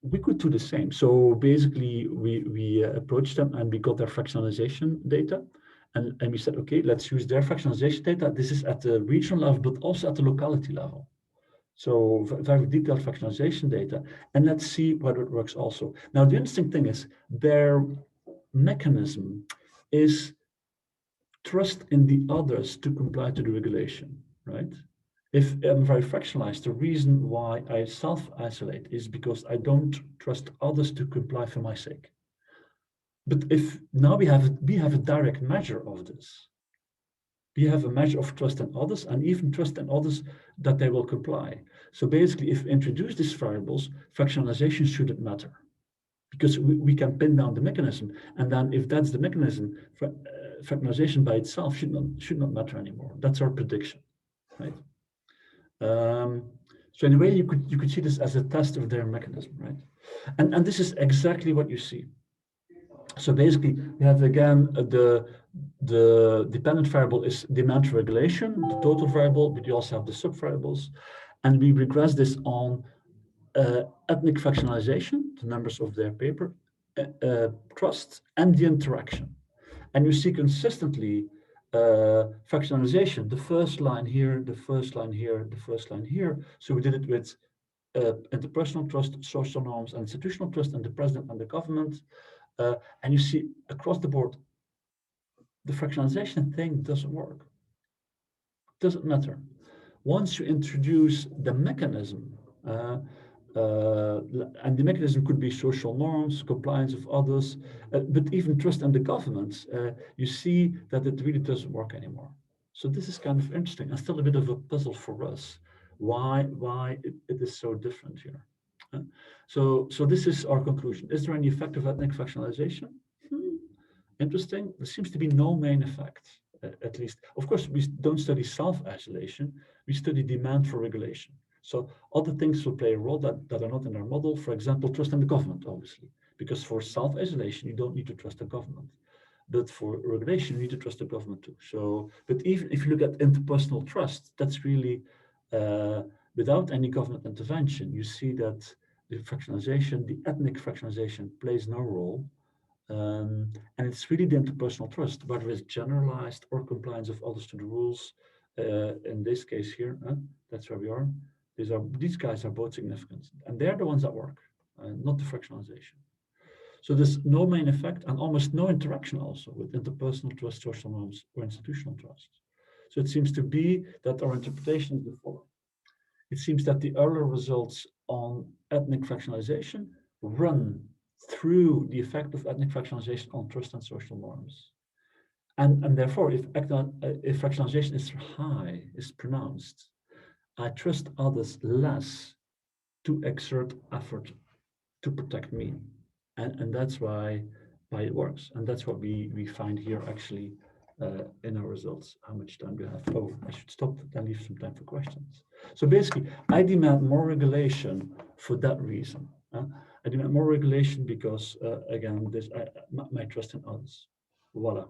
we could do the same. So basically, we approached them and we got their fractionalization data. And we said, okay, let's use their fractionalization data. This is at the regional level, but also at the locality level. So very detailed fractionalization data. And let's see whether it works also. Now, the interesting thing is their mechanism is trust in the others to comply to the regulation, right? If I'm very fractionalized, the reason why I self-isolate is because I don't trust others to comply for my sake. But if now we have a direct measure of this, we have a measure of trust in others and even trust in others that they will comply. So basically, if we introduce these variables, fractionalization shouldn't matter because we can pin down the mechanism. And then if that's the mechanism, fractionalization by itself should not matter anymore. That's our prediction, right? So in a way, you could see this as a test of their mechanism, right? And this is exactly what you see. So basically, we have again the dependent variable is demand regulation, the total variable, but you also have the sub variables, and we regress this on ethnic fractionalization, the numbers of their paper, trust, and the interaction. And you see consistently fractionalization, the first line here, the first line here, the first line here. So we did it with interpersonal trust, social norms, and institutional trust, and the president and the government. And you see across the board, the fractionalization thing doesn't work. Doesn't matter. Once you introduce the mechanism, and the mechanism could be social norms, compliance of others, but even trust in the government, you see that it really doesn't work anymore. So this is kind of interesting and still a bit of a puzzle for us, why it is so different here. So this is our conclusion. Is there any effect of ethnic fractionalization? Interesting. There seems to be no main effect, at least. Of course, we don't study self-isolation, we study demand for regulation. So other things will play a role that are not in our model. For example, trust in the government, obviously, because for self-isolation, you don't need to trust the government. But for regulation, you need to trust the government too. So, but even if you look at interpersonal trust, that's really, without any government intervention, you see that the fractionalization, the ethnic fractionalization plays no role. And it's really the interpersonal trust, whether it's generalized or compliance of others to the rules. In this case here, that's where we are. These guys are both significant, and they're the ones that work, not the fractionalization. So there's no main effect and almost no interaction also with interpersonal trust, social norms, or institutional trust. So it seems to be that our interpretation is the following. It seems that the earlier results on ethnic fractionalization run through the effect of ethnic fractionalization on trust and social norms. And therefore, if fractionalization is high, is pronounced, I trust others less to exert effort to protect me. And that's why it works. And that's what we find here actually in our results. How much time do you have? Oh, I should stop and leave some time for questions. So basically, I demand more regulation for that reason. I demand more regulation because, again, my trust in others. Voila.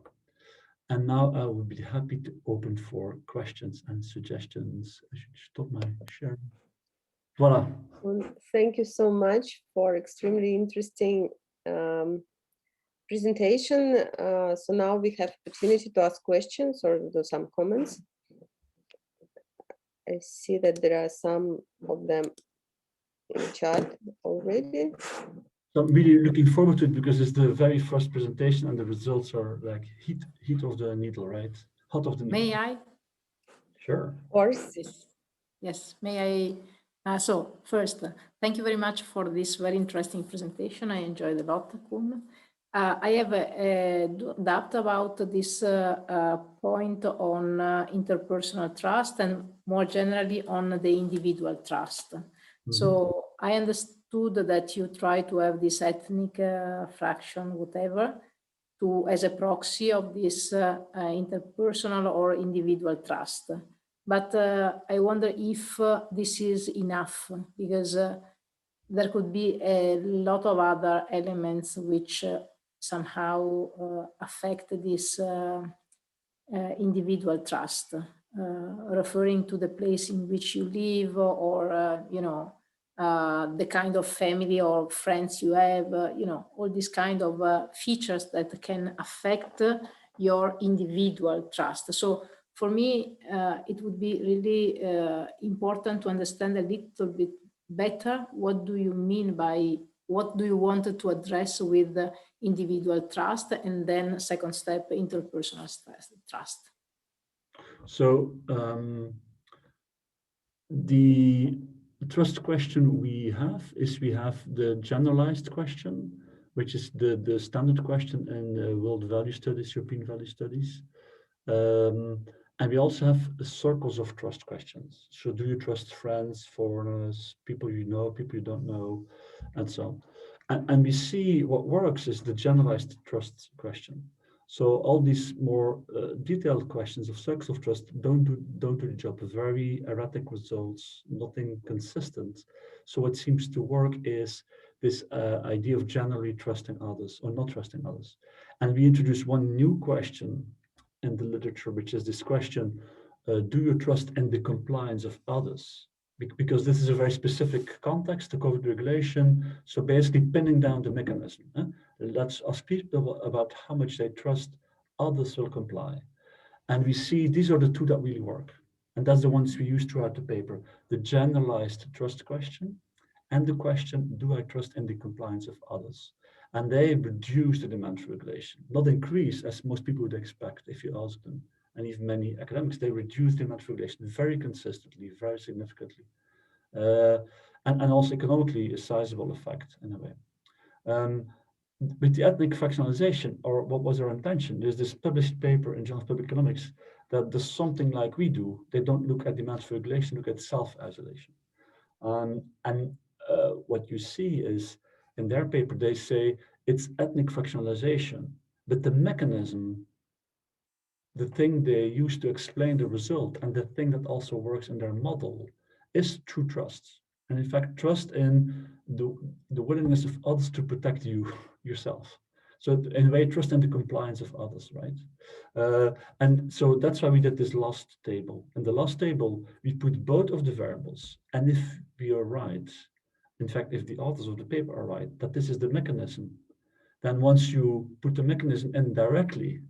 And now I would be happy to open for questions and suggestions. I should stop my sharing. Voila. Well, thank you so much for extremely interesting presentation. So now we have opportunity to ask questions or do some comments. I see that there are some of them in chat already. So I'm really looking forward to it because it's the very first presentation and the results are like heat of the needle, right? Hot of the needle. May I? Sure. Of course. Yes, may I? So first, thank you very much for this very interesting presentation. I enjoyed a lot, Koen. I have a doubt about this point on interpersonal trust and more generally on the individual trust. So I understood that you try to have this ethnic fraction, whatever, as a proxy of this interpersonal or individual trust. But I wonder if this is enough, because there could be a lot of other elements which somehow affect this individual trust, referring to the place in which you live, or the kind of family or friends you have, all these kind of features that can affect your individual trust. So for me, it would be really important to understand a little bit better what do you mean by, what do you want to address with individual trust, and then second step, interpersonal trust. So the trust question we have the generalized question, which is the standard question in world value studies, European value studies. And we also have circles of trust questions. So do you trust friends, foreigners, people you know, people you don't know, and so on. And we see what works is the generalized trust question. So all these more detailed questions of circles of trust don't do the job. Very erratic results, nothing consistent. So what seems to work is this idea of generally trusting others or not trusting others. And we introduce one new question in the literature, which is this question, do you trust in the compliance of others? Because this is a very specific context, the COVID regulation. So basically pinning down the mechanism. Let's ask people about how much they trust others will comply. And we see these are the two that really work. And that's the ones we use throughout the paper, the generalized trust question and the question, do I trust in the compliance of others? And they reduce the demand for regulation, not increase as most people would expect if you ask them. And even many academics, they reduce the demand for regulation very consistently, very significantly. And also economically a sizable effect in a way. With the ethnic fractionalization, or what was our intention, there's this published paper in Journal of Public Economics that does something like we do. They don't look at demand for regulation, look at self-isolation. And what you see is, in their paper, they say it's ethnic fractionalization, but the mechanism, the thing they use to explain the result, and the thing that also works in their model is true trust. And in fact, trust in the willingness of others to protect you yourself. So in a way, trust in the compliance of others, right? And so that's why we did this last table. In the last table, we put both of the variables. And if we are right, in fact, if the authors of the paper are right, that this is the mechanism, then once you put the mechanism in directly,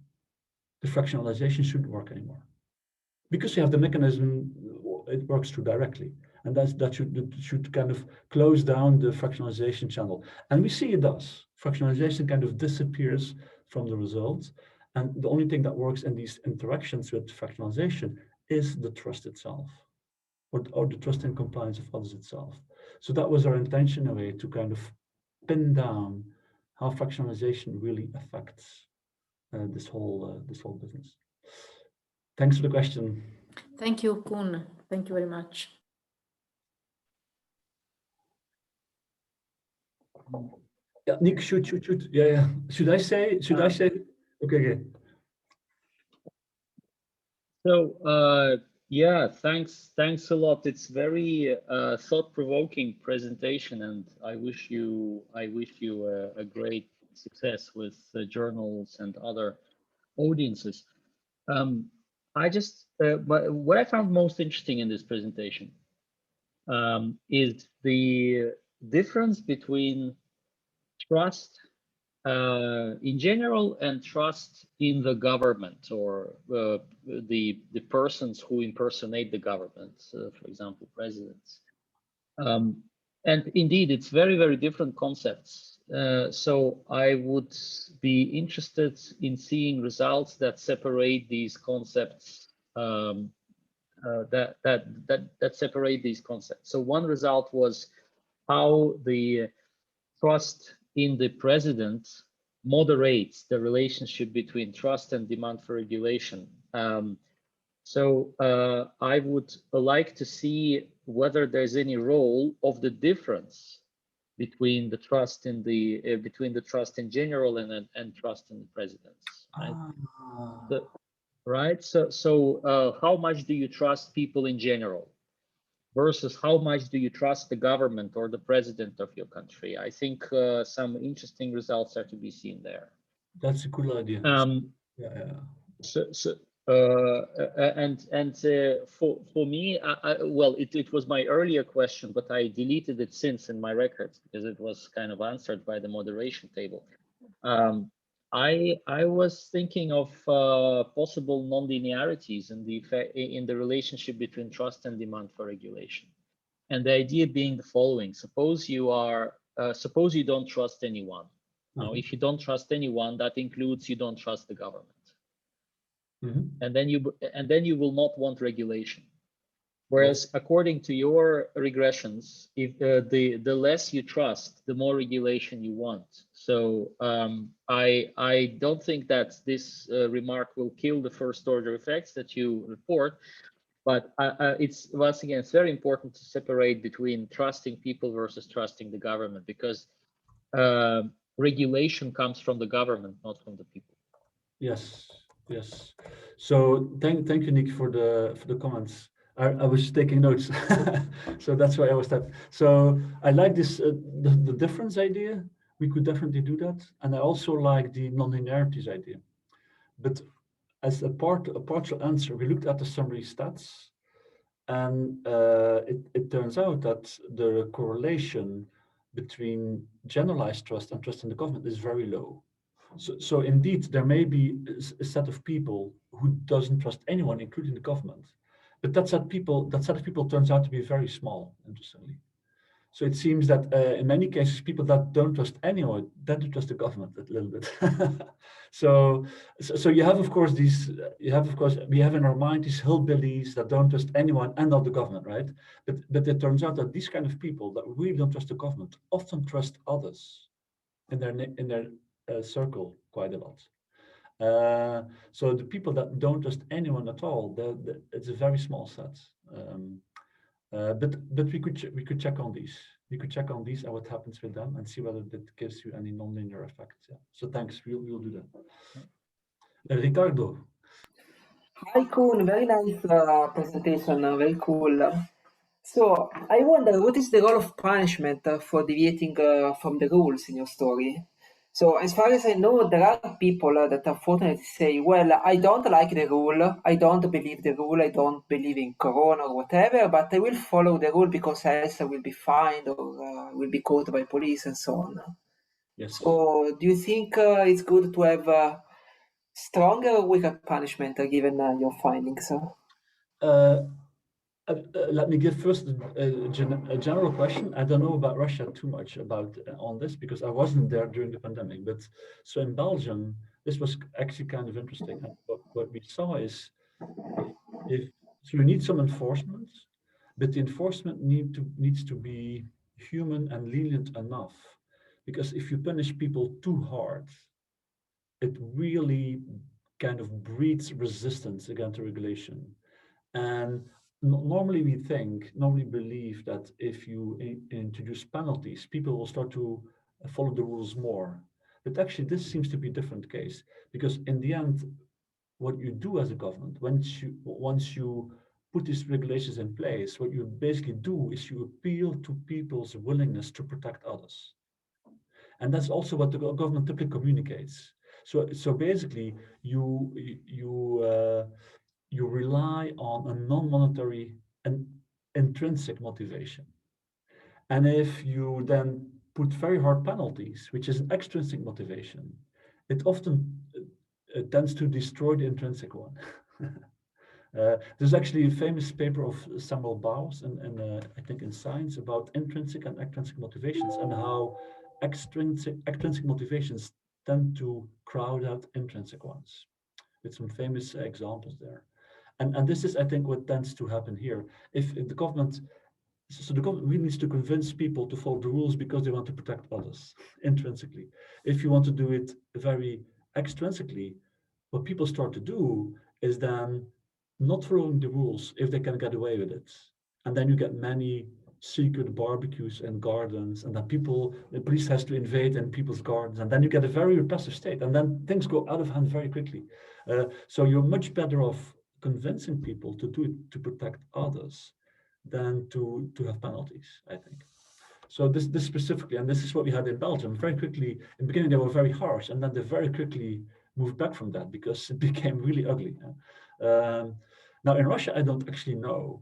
the fractionalization shouldn't work anymore. Because you have the mechanism, it works through directly. And that should kind of close down the fractionalization channel. And we see it does. Fractionalization kind of disappears from the results. And the only thing that works in these interactions with fractionalization is the trust itself, or the trust and compliance of others itself. So that was our intention, in a way, to kind of pin down how fractionalization really affects this whole business. Thanks for the question. Thank you, Koen. Thank you very much. Yeah, Nick, shoot. Yeah. Should I say? Okay. So yeah, thanks a lot. It's very thought-provoking presentation, and I wish you a great success with journals and other audiences. I just but what I found most interesting in this presentation is the difference between trust in general and trust in the government, or the persons who impersonate the government, for example, presidents. And indeed, it's very different concepts. So I would be interested in seeing results that separate these concepts. That separate these concepts. So one result was how the trust in the president moderates the relationship between trust and demand for regulation. So I would like to see whether there's any role of the difference between the trust in trust in general and trust in the presidents. Right. So how much do you trust people in general versus how much do you trust the government or the president of your country? I think some interesting results are to be seen there. That's a cool idea. For me, well, it was my earlier question, but I deleted it since in my records because it was kind of answered by the moderation table. I was thinking of possible non-linearities in the relationship between trust and demand for regulation, and the idea being the following: suppose you don't trust anyone. Now, if you don't trust anyone, that includes you don't trust the government, and then you will not want regulation. Whereas, according to your regressions, if the less you trust, the more regulation you want. So I don't think that this remark will kill the first order effects that you report, but it's once again, it's very important to separate between trusting people versus trusting the government, because regulation comes from the government, not from the people. Yes. So thank you, Nick, for the comments. I was taking notes, so that's why I was that. So I like this the difference idea. We could definitely do that, and I also like the non-linearities idea. But as a partial answer, we looked at the summary stats, and it turns out that the correlation between generalized trust and trust in the government is very low. So indeed, there may be a set of people who doesn't trust anyone, including the government. But that set of people turns out to be very small, interestingly. So it seems that in many cases, people that don't trust anyone tend to trust the government a little bit. so you have, of course, we have in our mind these hillbillies that don't trust anyone and not the government, right? But it turns out that these kind of people that really don't trust the government often trust others in their circle quite a lot. So the people that don't trust anyone at all, it's a very small set. But we could check on these. We could check on these and what happens with them and see whether that gives you any nonlinear effects. Yeah. So thanks. We'll do that. Ricardo. Hi, Koen. Very nice presentation. Very cool. So I wonder, what is the role of punishment for deviating from the rules in your story? So as far as I know, there are people that unfortunately say, well, I don't like the rule, I don't believe the rule, I don't believe in Corona or whatever, but I will follow the rule because else I will be fined or will be caught by police and so on. Yes. So do you think it's good to have stronger or weaker punishment given your findings? Let me give first a general question. I don't know about Russia too much on this because I wasn't there during the pandemic. But so in Belgium, this was actually kind of interesting. And what we saw is, so you need some enforcement, but the enforcement needs to be human and lenient enough, because if you punish people too hard, it really kind of breeds resistance against regulation. And normally normally believe that if you introduce penalties, people will start to follow the rules more. But actually, this seems to be a different case, because in the end, what you do as a government, once you put these regulations in place, what you basically do is you appeal to people's willingness to protect others. And that's also what the government typically communicates. So basically, you rely on a non-monetary and intrinsic motivation. And if you then put very hard penalties, which is an extrinsic motivation, it often tends to destroy the intrinsic one. There's actually a famous paper of Samuel Bowles, and I think in Science, about intrinsic and extrinsic motivations, and how extrinsic motivations tend to crowd out intrinsic ones, with some famous examples there. And this is, I think, what tends to happen here. If the government, so the government really needs to convince people to follow the rules because they want to protect others intrinsically. If you want to do it very extrinsically, what people start to do is then not following the rules if they can get away with it. And then you get many secret barbecues and gardens, and then the police has to invade in people's gardens, and then you get a very repressive state, and then things go out of hand very quickly. So you're much better off convincing people to do it to protect others than to have penalties, I think. So this specifically, and this is what we had in Belgium, very quickly, in the beginning they were very harsh, and then they very quickly moved back from that because it became really ugly. Now in Russia, I don't actually know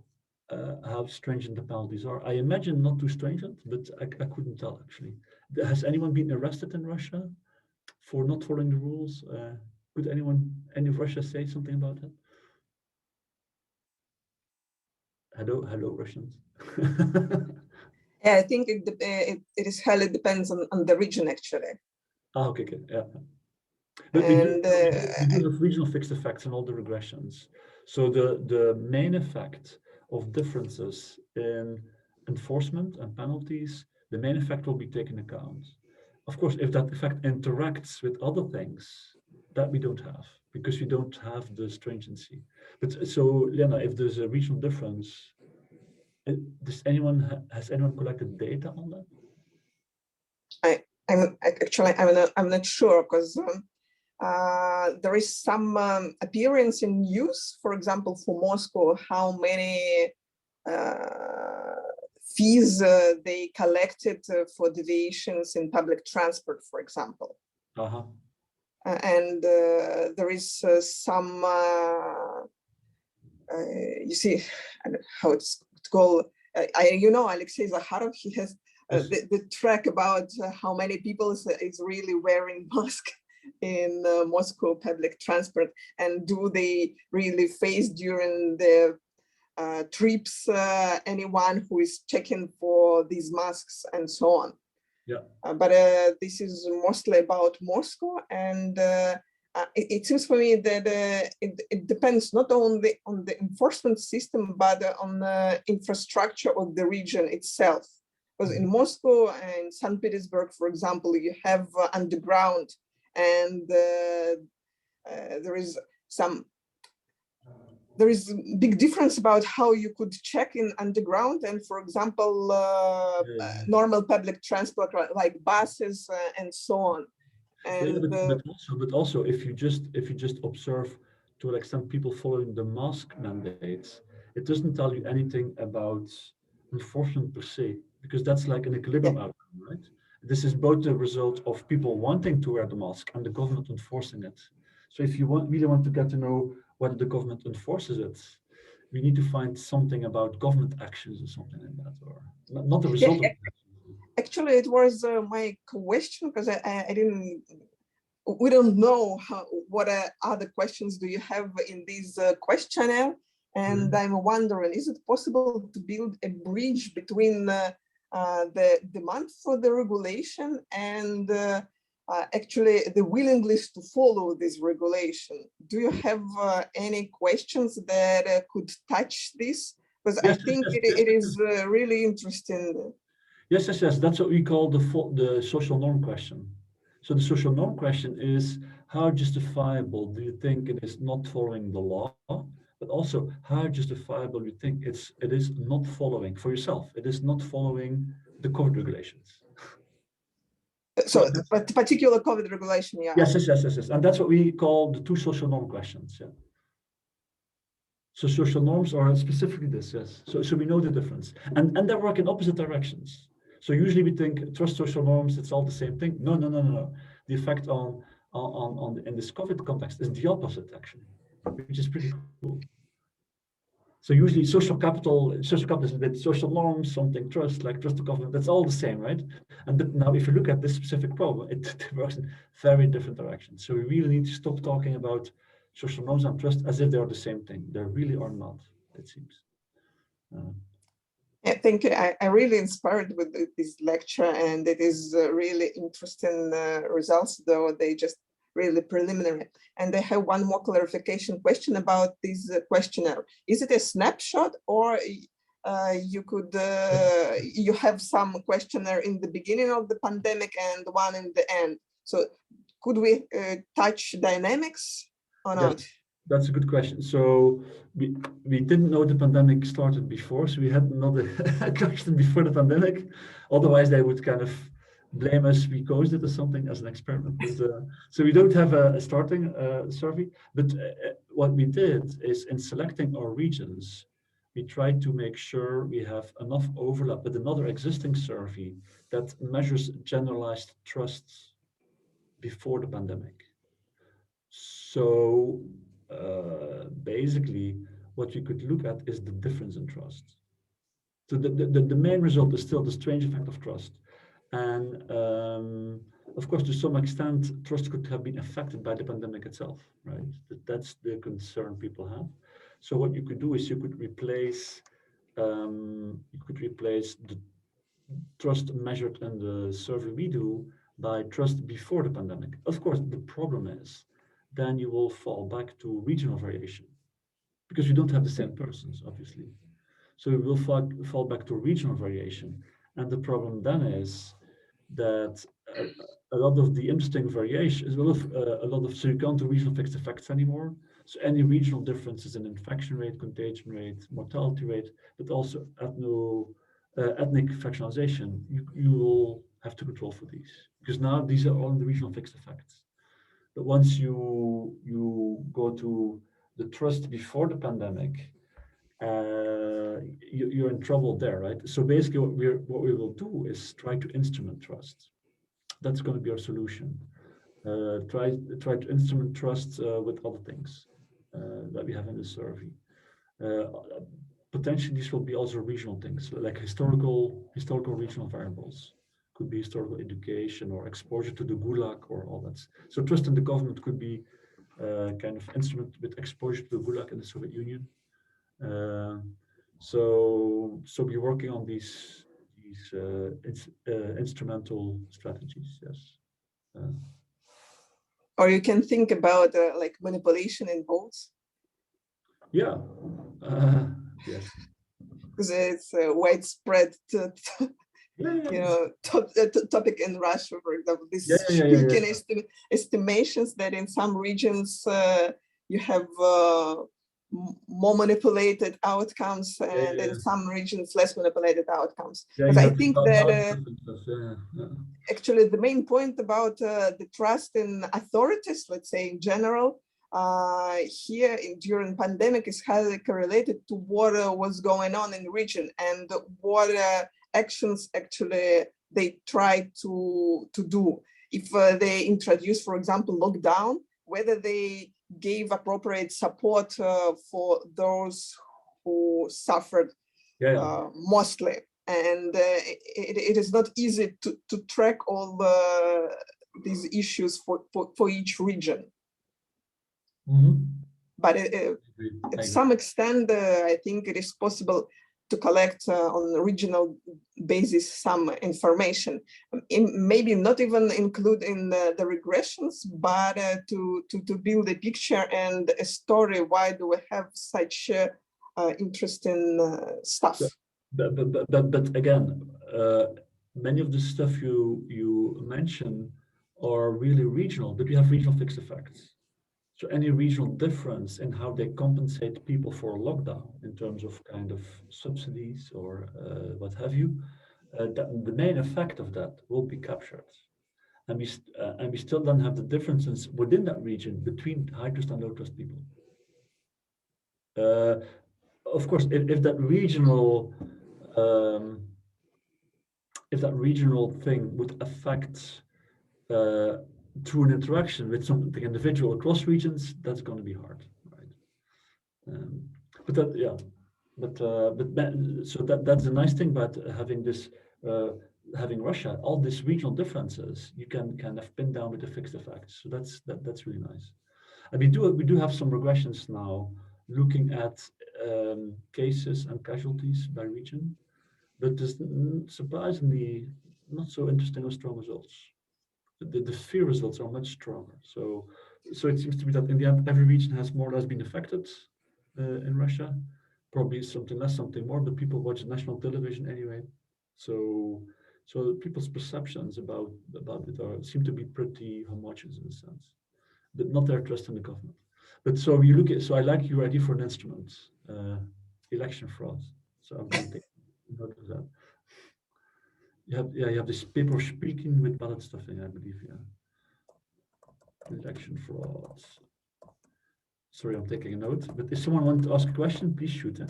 how stringent the penalties are. I imagine not too stringent, but I couldn't tell actually. Has anyone been arrested in Russia for not following the rules? Could any of Russia say something about that? Hello, Russians. Yeah, I think it is highly depends on the region actually. Okay, yeah. But we do have regional fixed effects in all the regressions. So the main effect of differences in enforcement and penalties, the main effect will be taken account. Of course, if that effect interacts with other things, that we don't have, because we don't have the stringency. But so, Lena, if there's a regional difference, has anyone collected data on that? I'm not sure, because there is some appearance in news, for example, for Moscow, how many fees they collected for deviations in public transport, for example. And there is some, you see, I don't know how it's called. Alexei Zakharov, he has the track about how many people is really wearing mask in Moscow public transport, and do they really face during the trips anyone who is checking for these masks and so on. Yeah. But this is mostly about Moscow, and it seems for me that it depends not only on the enforcement system, but on the infrastructure of the region itself. Because in Moscow and St. Petersburg, for example, you have underground, and there is a big difference about how you could check in underground and, for example, normal public transport like buses and so on. And but also if you just observe to an extent people following the mask mandates, it doesn't tell you anything about enforcement per se, because that's like an equilibrium outcome, right? This is both the result of people wanting to wear the mask and the government enforcing it. So if you really want to get to know whether the government enforces it, we need to find something about government actions or something like that, or not the result of it. Actually, it was my question, because we don't know what other questions do you have in this questionnaire, and I'm wondering, is it possible to build a bridge between the demand for the regulation and actually the willingness to follow this regulation? Do you have any questions that could touch this? Because I think it is really interesting. Yes, yes, yes. That's what we call the social norm question. So the social norm question is, how justifiable do you think it is not following the law? But also, how justifiable you think it is not following for yourself. It is not following the COVID regulations. So, but particular COVID regulation, yeah. Yes, yes, yes, yes, yes. And that's what we call the two social norm questions. Yeah. So social norms are specifically this, yes. So we know the difference, and they work in opposite directions. So usually we think trust social norms, it's all the same thing. No, no, no, no, no. The effect in this COVID context is the opposite actually, which is pretty cool. So usually social capital is with social norms, something trust, like trust to government, that's all the same, right? And now if you look at this specific problem, it works in very different directions. So we really need to stop talking about social norms and trust as if they are the same thing. They really are not, it seems. Yeah, thank you. I really inspired with this lecture, and it is really interesting results, though they just really preliminary. And I have one more clarification question about this questionnaire. Is it a snapshot, or you have some questionnaire in the beginning of the pandemic and one in the end? So could we touch dynamics or not? Yes, that's a good question. So we didn't know the pandemic started before, so we had not a question before the pandemic. Otherwise, they would kind of blame us we caused it or something as an experiment. But, so we don't have a starting survey. But what we did is in selecting our regions, we tried to make sure we have enough overlap with another existing survey that measures generalized trust before the pandemic. So basically, what we could look at is the difference in trust. So the main result is still the strange effect of trust. And of course, to some extent, trust could have been affected by the pandemic itself, right? That's the concern people have. So what you could do is you could replace the trust measured in the survey we do by trust before the pandemic. Of course, the problem is then you will fall back to regional variation because you don't have the same persons, obviously. So we will fall back to regional variation. And the problem then is that a lot of the interesting variation is so you can't do regional fixed effects anymore. So any regional differences in infection rate, contagion rate, mortality rate, but also ethnic fractionalization, you will have to control for these because now these are all in the regional fixed effects. But once you go to the trust before the pandemic, you're in trouble there, right? So basically, what we will do is try to instrument trust. That's going to be our solution. Try to instrument trust with other things that we have in the survey. Potentially, these will be also regional things like historical regional variables. Could be historical education or exposure to the Gulag or all that. So trust in the government could be kind of instrument with exposure to the Gulag in the Soviet Union. So we're working on these instrumental strategies. Yes. Or you can think about like manipulation in votes. Yeah. Yes. Because it's a widespread, topic in Russia, for example. This estimations that in some regions you have more manipulated outcomes, and in some regions less manipulated outcomes. Because I think that actually the main point about the trust in authorities, let's say in general, here during pandemic is highly correlated to what was going on in the region and what actions actually they try to do. If they introduce, for example, lockdown, whether they gave appropriate support for those who suffered mostly. And it is not easy to track all these issues for each region. Mm-hmm. But at some extent, I think it is possible to collect on a regional basis some information. Maybe not even include in the regressions, but to build a picture and a story. Why do we have such interesting stuff? But again, many of the stuff you mention are really regional, but we have regional fixed effects. So any regional difference in how they compensate people for a lockdown in terms of kind of subsidies or what have you, that the main effect of that will be captured. And we still don't have the differences within that region between high trust and low trust people. Of course, if that regional thing would affect through an interaction with something individual across regions, that's going to be hard, right? But that, yeah, so that's the nice thing about having this, having Russia, all these regional differences, you can kind of pin down with the fixed effects. So that's really nice. And we do have some regressions now looking at cases and casualties by region, but there's surprisingly not so interesting or strong results. The fear results are much stronger. So it seems to be that in the end, every region has more or less been affected in Russia. Probably something less, something more, but people watch national television anyway. So people's perceptions about it seem to be pretty homogeneous in a sense, but not their trust in the government. But so you look at, so I like your idea for an instrument, election fraud. So I'm going to take note of that. You have this paper speaking with ballot stuffing, I believe, yeah. Election fraud. Sorry, I'm taking a note, but if someone wants to ask a question, please shoot it.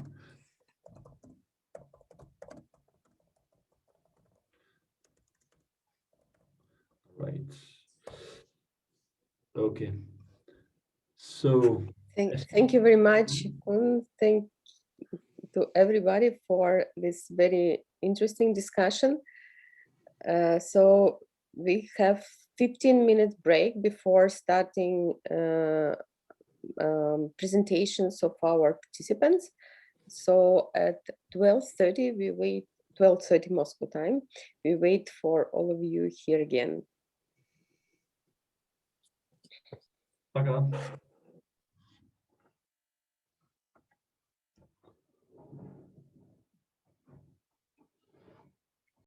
Right. Okay. So Thank you very much, Koen. Thank to everybody for this very interesting discussion. So we have 15-minute break before starting presentations of our participants. So at 12:30 we wait, 12:30 Moscow time, we wait for all of you here again. Пока.